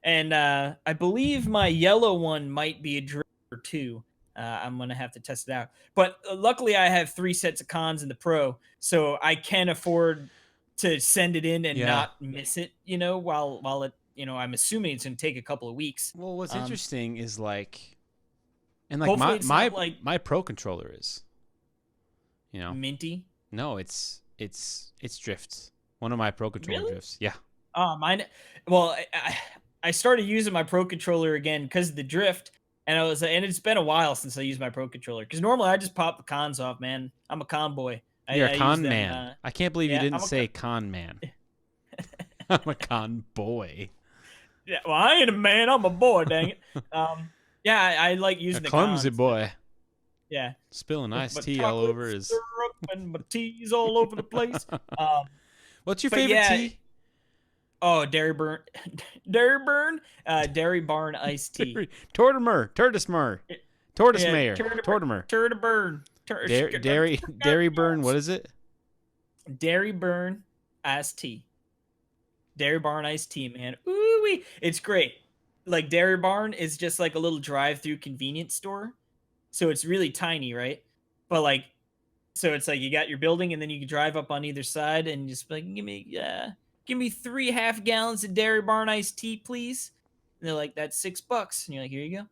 And I believe my yellow one might be a drifter too. I'm going to have to test it out. But luckily I have 3 sets of cons in the Pro, so I can afford to send it in and not miss it, you know, while it, you know, I'm assuming it's going to take a couple of weeks. Well, what's interesting is like, and like my Pro controller is, you know, minty. No, it's drifts. One of my Pro controller drifts. Yeah. Mine. Well, I started using my Pro controller again because of the drift, and it's been a while since I used my Pro controller. Because normally I just pop the cons off, man. I'm a con boy. You're a con man. I can't believe you didn't say con man. I'm a con boy. Yeah, well, I ain't a man. I'm a boy, dang it. Yeah, I like using the clumsy cons. boy. Yeah. Spilling iced tea all over his... and my tea's all over the place. What's your favorite tea? Oh, Dairy Barn iced tea. Tortimer. Dairy Burn, what is it? Dairy Burn iced tea. Dairy Barn iced tea, man. Ooh-wee. It's great. Like, Dairy Barn is just like a little drive-through convenience store. So it's really tiny, right? But like, so it's like you got your building, and then you can drive up on either side and just like, give me 3 half gallons of Dairy Barn iced tea, please. And they're like, that's $6. And you're like, here you go.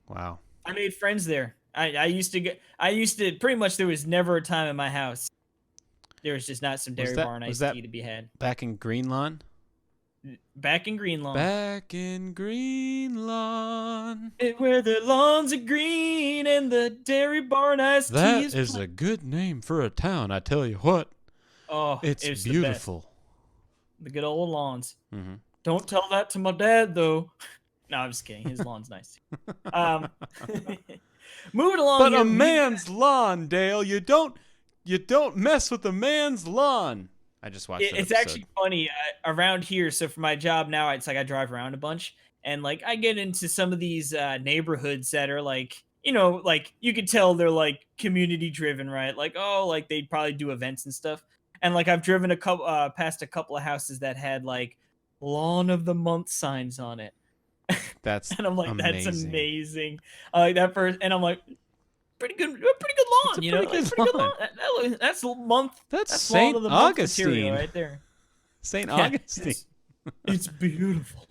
Wow. I made friends there. I used to pretty much, there was never a time in my house there was just not some Dairy Barn iced tea to be had. Back in Greenlawn? Back in Greenlawn. Back in Greenlawn. Where the lawns are green and the Dairy Barn iced tea is... That is a good name for a town, I tell you what. Oh, it's beautiful. The good old lawns. Mm-hmm. Don't tell that to my dad, though. No, I'm just kidding. His lawn's nice. Moving along. But a man's lawn, Dale. You don't mess with a man's lawn. I just watched it. It's actually funny around here. So for my job now, it's like I drive around a bunch, and like I get into some of these neighborhoods that are like, like you could tell they're like community driven, right? Like, oh, like they probably do events and stuff. And like I've driven a couple past a couple of houses that had like lawn of the month signs on it. That's And I'm like, that's amazing. amazing. Like that first, and I'm like, pretty good lawn, It's a you know, pretty like good pretty good lawn. lawn. That's month. That's lawn Saint of the month Augustine. material right there. Saint Yeah, Augustine. it's beautiful.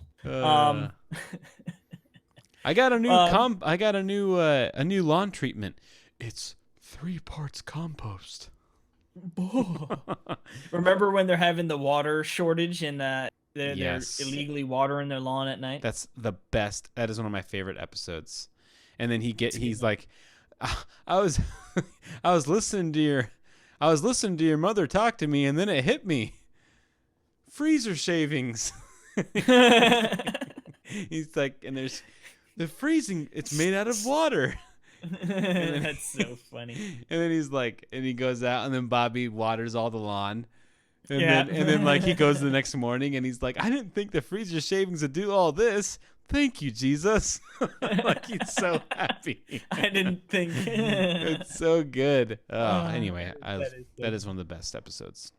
I got a new Um, I got a new lawn treatment. It's 3 parts compost. Remember when they're having the water shortage and they're Yes. illegally watering their lawn at night? That's the best. That is one of my favorite episodes. And then he's like, I was I was listening to your mother talk to me, and then it hit me. Freezer shavings. He's like, and there's the freezing. It's made out of water. That's so funny. And then he's like, and he goes out, and then Bobby waters all the lawn. And Yeah. then like he goes the next morning, and he's like, I didn't think the freezer shavings would do all this. Thank you, Jesus. Like he's so happy. I didn't think. It's so good. Anyway, that is one of the best episodes.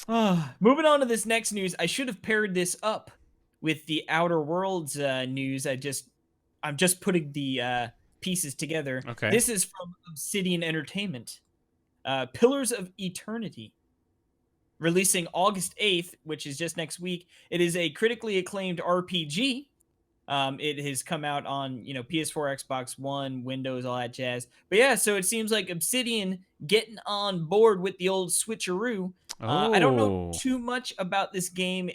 Moving on to this next news, I should have paired this up with the Outer Worlds news. I'm just putting the pieces together. Okay. This is from Obsidian Entertainment. Pillars of Eternity, releasing August 8th, which is just next week. It is a critically acclaimed RPG. It has come out on, PS4, Xbox One, Windows, all that jazz. But yeah, so it seems like Obsidian getting on board with the old switcheroo. I don't know too much about this game,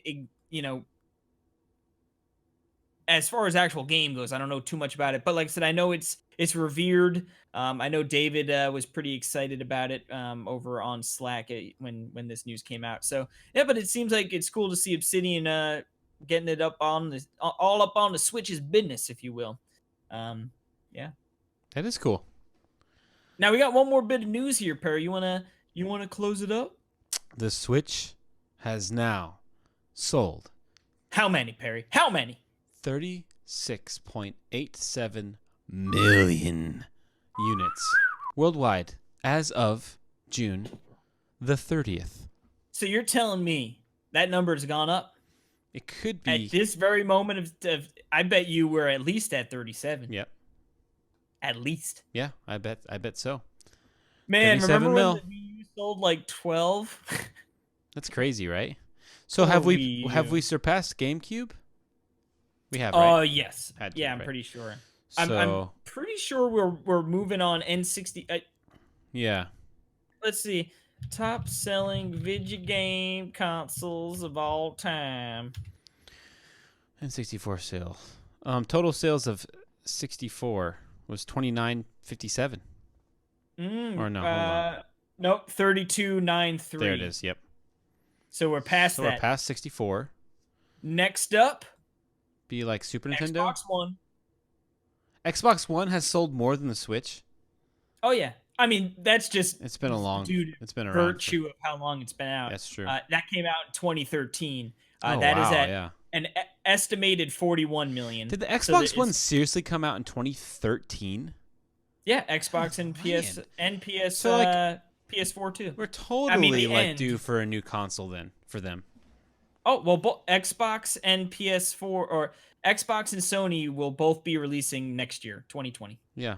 as far as actual game goes. I don't know too much about it, but like I said, I know it's revered. I know David was pretty excited about it over on Slack when this news came out. So yeah, but it seems like it's cool to see Obsidian getting it all up on the Switch's business, if you will. Yeah, that is cool. Now we got one more bit of news here, Perry. You wanna close it up? The Switch has now sold How many, Perry? How many? 36.87 million units worldwide as of June the 30th. So you're telling me that number's gone up? It could be At this very moment of I bet you we're at least at 37. Yep. At least. Yeah, I bet so. Man, 37 remember mil. when the Wii U sold like 12? That's crazy, right? So Poor have Wii U. we surpassed GameCube? We have, Oh, right? yes. Had to, Yeah, I'm right? pretty sure. So, I'm pretty sure we're moving on N60. yeah. Let's see. Top selling video game consoles of all time. N64 sales. Total sales of 64 was 29.57. Or no, hold on. Nope, 32.93. There it is. Yep. So we're past So that. we're past 64. Next up, Be like Super Nintendo. Xbox One. Xbox One has sold more than the Switch. Oh yeah, I mean that's just It's been a long. dude, It's been around. virtue of how long it's been out. That's true. That came out in 2013. Oh, That is wow, at yeah. an estimated 41 million. Did the So Xbox One it's- seriously come out in 2013? Yeah, Xbox and Man. PS So, like, PS4 too. We're totally the like end. due for a new console then for them. Oh well, Xbox and PS4 or Xbox and Sony will both be releasing next year, 2020 Yeah.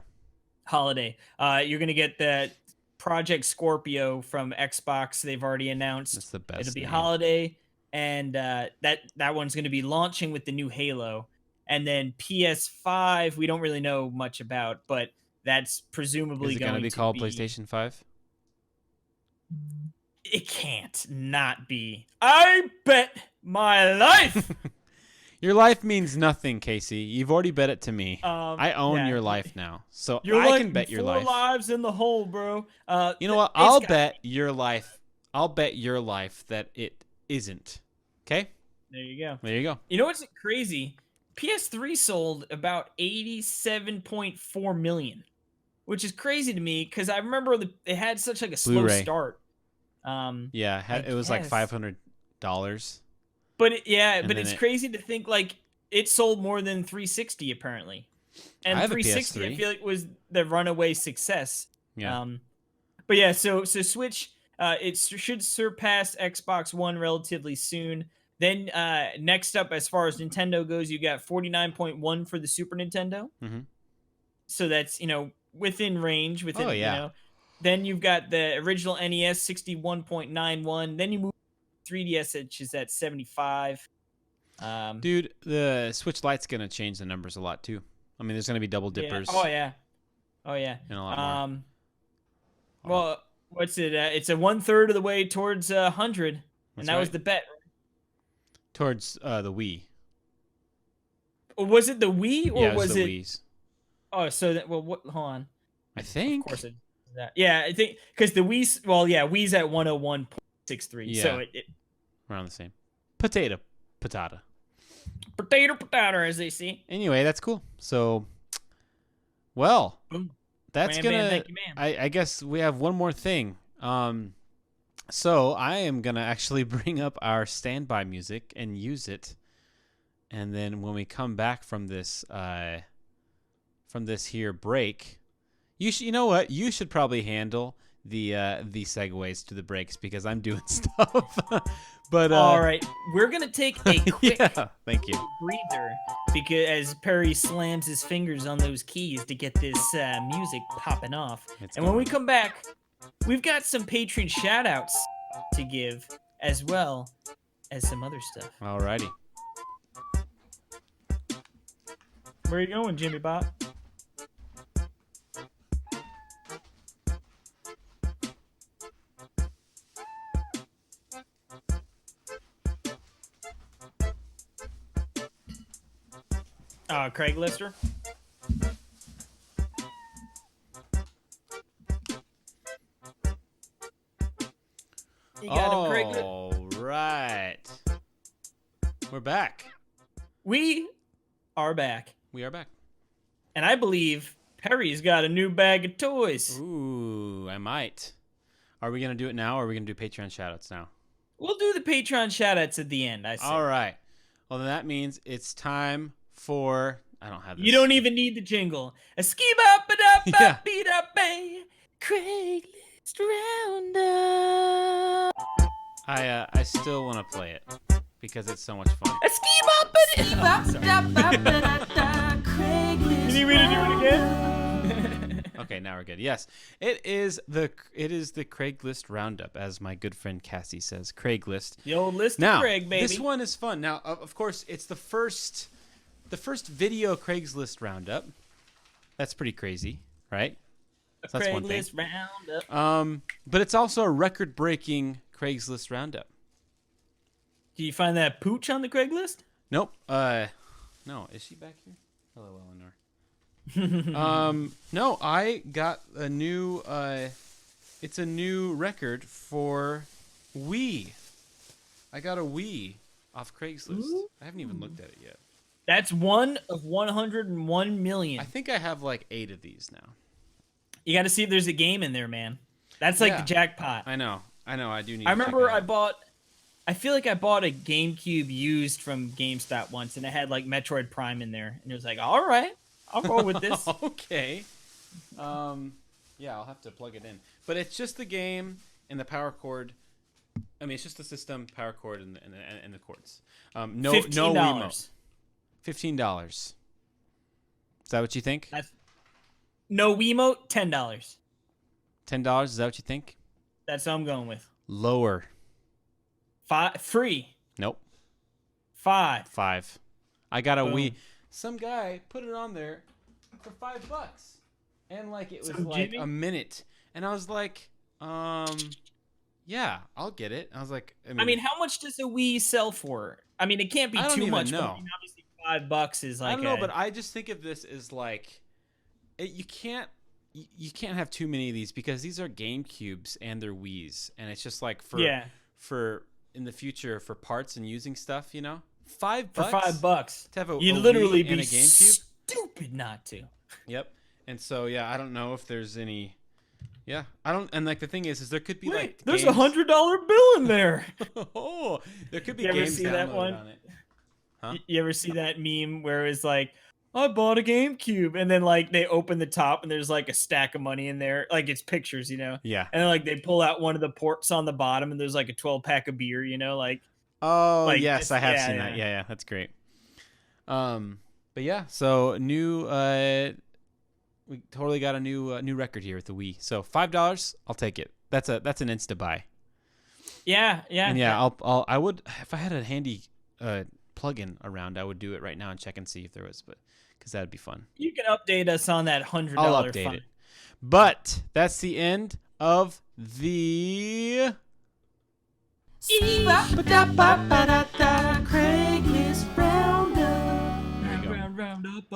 holiday. You're gonna get the Project Scorpio from Xbox. They've already announced. That's the best. It'll be name. holiday, and that one's going to be launching with the new Halo, and then PS5 we don't really know much about, but that's presumably Is it going to be to called be PlayStation 5? It can't not be. I bet my life. Your life means nothing, Casey. You've already bet it to me. I own yeah. your life now, so You're I like can bet your 4 life. lives in the hole, bro. You know what? I'll bet your life. I'll bet your life that it isn't. Okay? There you go. There you go. You know what's crazy? PS3 sold about 87.4 million, which is crazy to me because I remember it had such like a slow Blu-ray. start. Yeah, I it was like guess. $500. But And but then it's crazy to think like it sold more than 360 apparently. And I have a 360 PS3. I feel like was the runaway success. Yeah. But yeah, so Switch should surpass Xbox One relatively soon. Then next up, as far as Nintendo goes, you got 49.1 for the Super Nintendo. Mm-hmm. So that's within range. Within Oh, yeah. Then you've got the original NES 61.91. Then you move to 3DS, which is at 75. Dude, the Switch Lite's gonna change the numbers a lot too. I mean, there's gonna be double dippers. Yeah. Oh yeah. And a lot more. Well, what's it? It's a 1/3 of the way towards 100, and that was right. the bet. Towards the Wii. Or was it the Wii, or Yeah, was the it? Wii's. Oh, so that hold on. I think. Of course it. That. Yeah, I think because the Wii's. Well, yeah, Wii's at 101.63. Yeah. So it Around the same. Potato. potato, as they say. Anyway, that's cool. So, well, Boom. that's Man, gonna. man, thank you, man. I guess we have one more thing. So I am gonna actually bring up our standby music and use it, and then when we come back from this here break, you know what? You should probably handle the segues to the breaks because I'm doing stuff. But all right, we're gonna take a quick yeah, thank you. breather because as Perry slams his fingers on those keys to get this music popping off. It's And when we going. come back, we've got some Patreon shout-outs to give as well as some other stuff. Alrighty. Where are you going, Jimmy Bob? Craiglister? You got him, Craigslist? All right. We're back. We are back. We are back. And I believe Perry's got a new bag of toys. Ooh, I might. Are we going to do it now or are we going to do Patreon shoutouts now? We'll do the Patreon shoutouts at the end, I say. All right. Well, then that means it's time for... I don't have this. You don't even need the jingle. A ski bop a da Yeah. bop beat up bang. Craigslist Roundup. I still want to play it because it's so much fun. A ski bop a da Craigslist. You need me to do it again? Okay, now we're good. Yes, it is the Craigslist Roundup, as my good friend Cassie says. Craigslist. The old list Now, of Craig, baby. this one is fun. Now, of course, it's the first video Craigslist Roundup. That's pretty crazy, right? So that's one thing. Craigslist Roundup. But it's also a record-breaking Craigslist Roundup. Do you find that pooch on the Craigslist? Nope. No. Is she back here? Hello, Eleanor. No, I got a new, it's a new record for Wii. I got a Wii off Craigslist. Ooh. I haven't even looked at it yet. That's one of 101 million. I think I have like 8 of these now. You got to see if there's a game in there, man. That's like Yeah. the jackpot. I know. I do need I to check remember it out. I feel like I bought a GameCube used from GameStop once, and it had like Metroid Prime in there, and it was like, all right, I'll go with this. Okay. Yeah, I'll have to plug it in. But it's just the game and the power cord. I mean, it's just the system, power cord, and the cords. No Wiimote. $15. Is that what you think? No Wiimote, $10. $10. Is that what you think? That's what I'm going with. Lower. Free. Nope. 5. 5. I got a Boom. Wii. Some guy put it on there for $5, and like it was like Jimmy? a minute, and I was like, yeah, I'll get it. I was like, I mean, how much does a Wii sell for? I mean, it can't be I don't too even much. know. But I mean, obviously, $5 is like. I don't know, but I just think of this as like, you can't have too many of these because these are GameCubes and they're Wiis, and it's just like for in the future for parts and using stuff, you know, $5 for $5 to have a you'd a literally Wii be and a GameCube. stupid not to. Yep. And so yeah, I don't know if there's any. Yeah, I don't. And like the thing is there could be like there's games... $100 bill in there. Oh, there could be You ever games see that downloaded one? on it. Huh? You ever see that meme where it's like, I bought a GameCube, and then like they open the top and there's like a stack of money in there, like it's pictures, Yeah. and then, like they pull out one of the ports on the bottom and there's like a 12-pack of beer, Oh, like yes, just, I have seen that. Yeah, that's great. But yeah, so we totally got a new record here with the Wii. So $5, I'll take it. That's an insta buy. Yeah. And I would, if I had a handy plug-in around, I would do it right now and check and see if there was, but because that'd be fun. You can update us on that $100 I'll update it. But that's the end of the Craigslist Roundup. Roundup.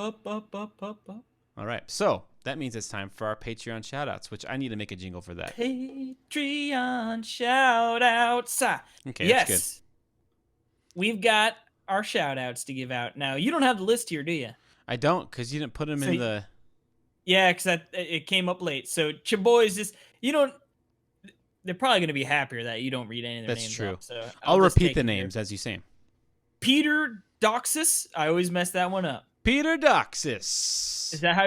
All right, so that means it's time for our Patreon shoutouts, which I need to make a jingle for that. Patreon shoutouts. Okay, yes, that's good. We've got our shoutouts to give out. Now, you don't have the list here, do you? I don't, because you didn't put them in the... Yeah, because it came up late. So, boys, just, they're probably going to be happier that you don't read any of their names. That's true. Up, so I'll repeat the names as you say them. Peter Doxus. I always mess that one up. Peter Doxus. Is that how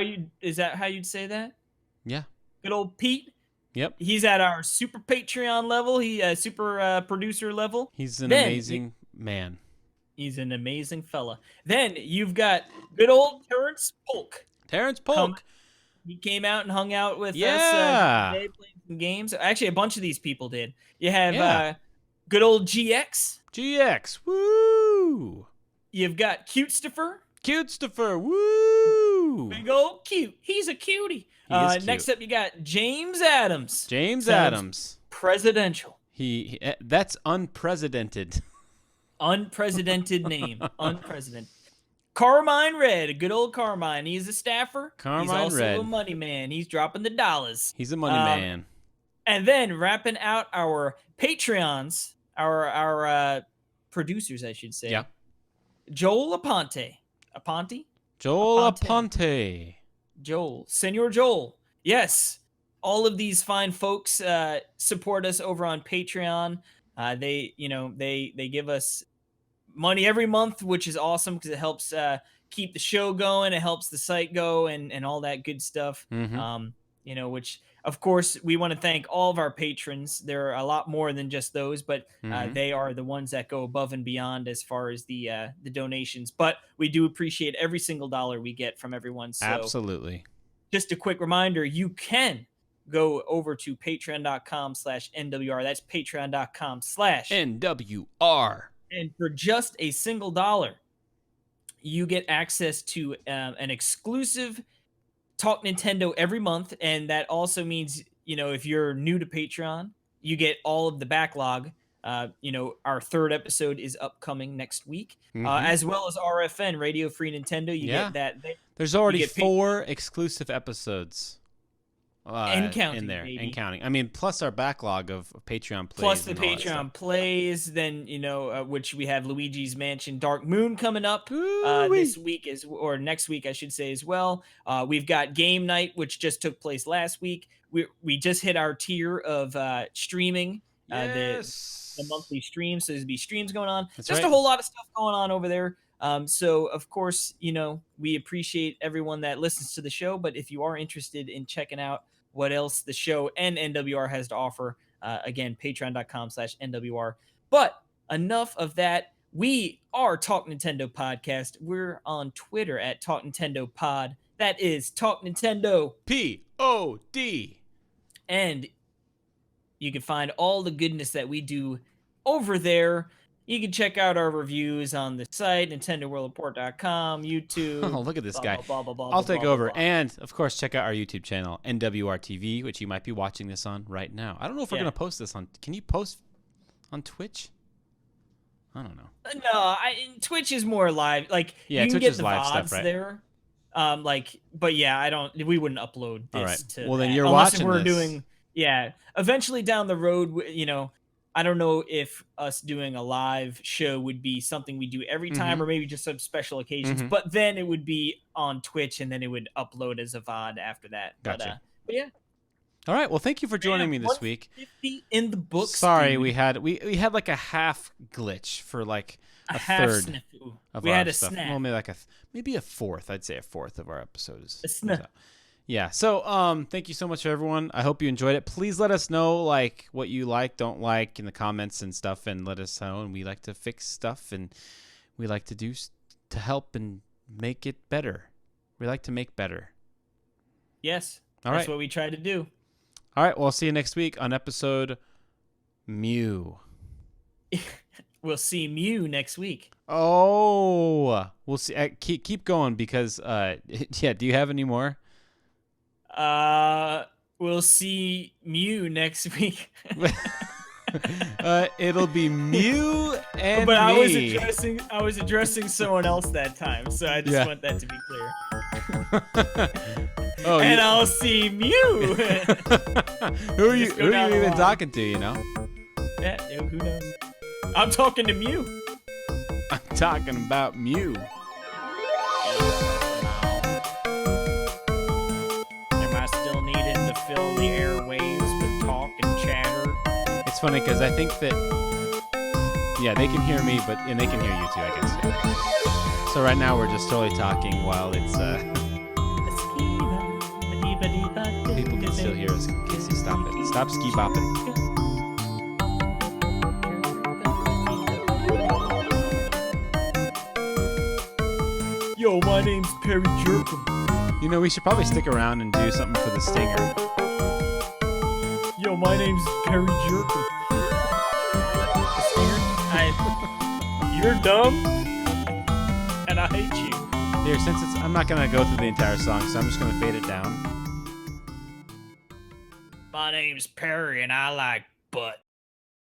you'd say that? Yeah. Good old Pete. Yep. He's at our super Patreon level. Super producer level. He's an amazing man. He's an amazing fella. Then you've got good old Terrence Polk. Terrence Polk. He came out and hung out with us today, playing some games. Actually, a bunch of these people did. You have good old GX. GX. Woo! You've got Cutestifer. Cutestifer. Woo! Big old cute. He's a cutie. He is cute. Next up, you got James Adams. James Adams. Presidential. He that's unprecedented. Unprecedented name. Unprecedented. Carmine Red, a good old Carmine. He's a staffer. He's also a money man. He's dropping the dollars. He's a money man. And then wrapping out our Patreons, our producers, I should say. Yeah. Joel Aponte. Joel Aponte. Joel. Senor Joel. Yes. All of these fine folks support us over on Patreon. They give us money every month, which is awesome because it helps keep the show going. It helps the site go and all that good stuff. Mm-hmm. Which of course we want to thank all of our patrons. There are a lot more than just those, but they are the ones that go above and beyond as far as the donations. But we do appreciate every single dollar we get from everyone. So absolutely. Just a quick reminder, you can go over to patreon.com/NWR. That's patreon.com/NWR. And for just a single dollar, you get access to an exclusive Talk Nintendo every month. And that also means, if you're new to Patreon, you get all of the backlog. Our third episode is upcoming next week, as well as RFN, Radio Free Nintendo. You get that. There's already 4 exclusive episodes. And counting, in there, baby. And counting. I mean, plus our backlog of Patreon plays. Plus the Patreon plays, then, which we have Luigi's Mansion Dark Moon coming up this week, or next week, I should say, as well. We've got Game Night, which just took place last week. We just hit our tier of streaming, the monthly streams. So there's be streams going on. That's just right. A whole lot of stuff going on over there. So, of course, we appreciate everyone that listens to the show. But if you are interested in checking out what else the show and NWR has to offer, again, patreon.com/NWR. But enough of that. We are Talk Nintendo Podcast. We're on Twitter at Talk Nintendo Pod. That is Talk Nintendo POD. And you can find all the goodness that we do over there. You can check out our reviews on the site, NintendoWorldReport.com, YouTube. Oh, look at this guy. Blah, blah, blah, I'll blah, take blah, over. blah, blah. And, of course, check out our YouTube channel, NWR TV, which you might be watching this on right now. I don't know if we're going to post this on... Can you post on Twitch? I don't know. No, Twitch is more live. Like, you can Twitch get is the live VODs stuff, right? there. But yeah, we wouldn't upload this All right. to Well, then that. you're Unless watching we're this. doing... Yeah. Eventually down the road, I don't know if us doing a live show would be something we do every time or maybe just some special occasions, but then it would be on Twitch and then it would upload as a VOD after that. Gotcha. But yeah. All right. Well, thank you for joining me this week. 150 in the books. Sorry, dude. we had like a half glitch for like a half third snap. of We our had a stuff. snap. Well, maybe a fourth. I'd say a fourth of our episodes. A snap. So, yeah. So, thank you so much, everyone. I hope you enjoyed it. Please let us know like what you like, don't like in the comments and stuff, and let us know. And we like to fix stuff, and we like to do to help and make it better. We like to make better. Yes. All That's right. what we try to do. All right. Well, I'll see you next week on episode Mew. We'll see Mew next week. Oh, we'll see. Keep going because yeah. Do you have any more? We'll see Mew next week. It'll be Mew and but me. I was addressing someone else that time, so I just want that to be clear. Oh, and I'll see Mew. Who are you even talking to? You know? Yeah, who knows? I'm talking to Mew. I'm talking about Mew. Am I still needing to fill the airwaves with talk and chatter? It's funny because I think that they can hear me, and they can hear you too, I guess. Yeah. So right now we're just totally talking while it's people can still hear us. Casey, stop it. Stop ski bopping. Yo, my name's Perry Jerkum. You know, we should probably stick around and do something for the stinger. Yo, my name's Perry Jerkum. The stinger? You're dumb, and I hate you. Here, since I'm not gonna go through the entire song, so I'm just gonna fade it down. My name's Perry, and I like butt.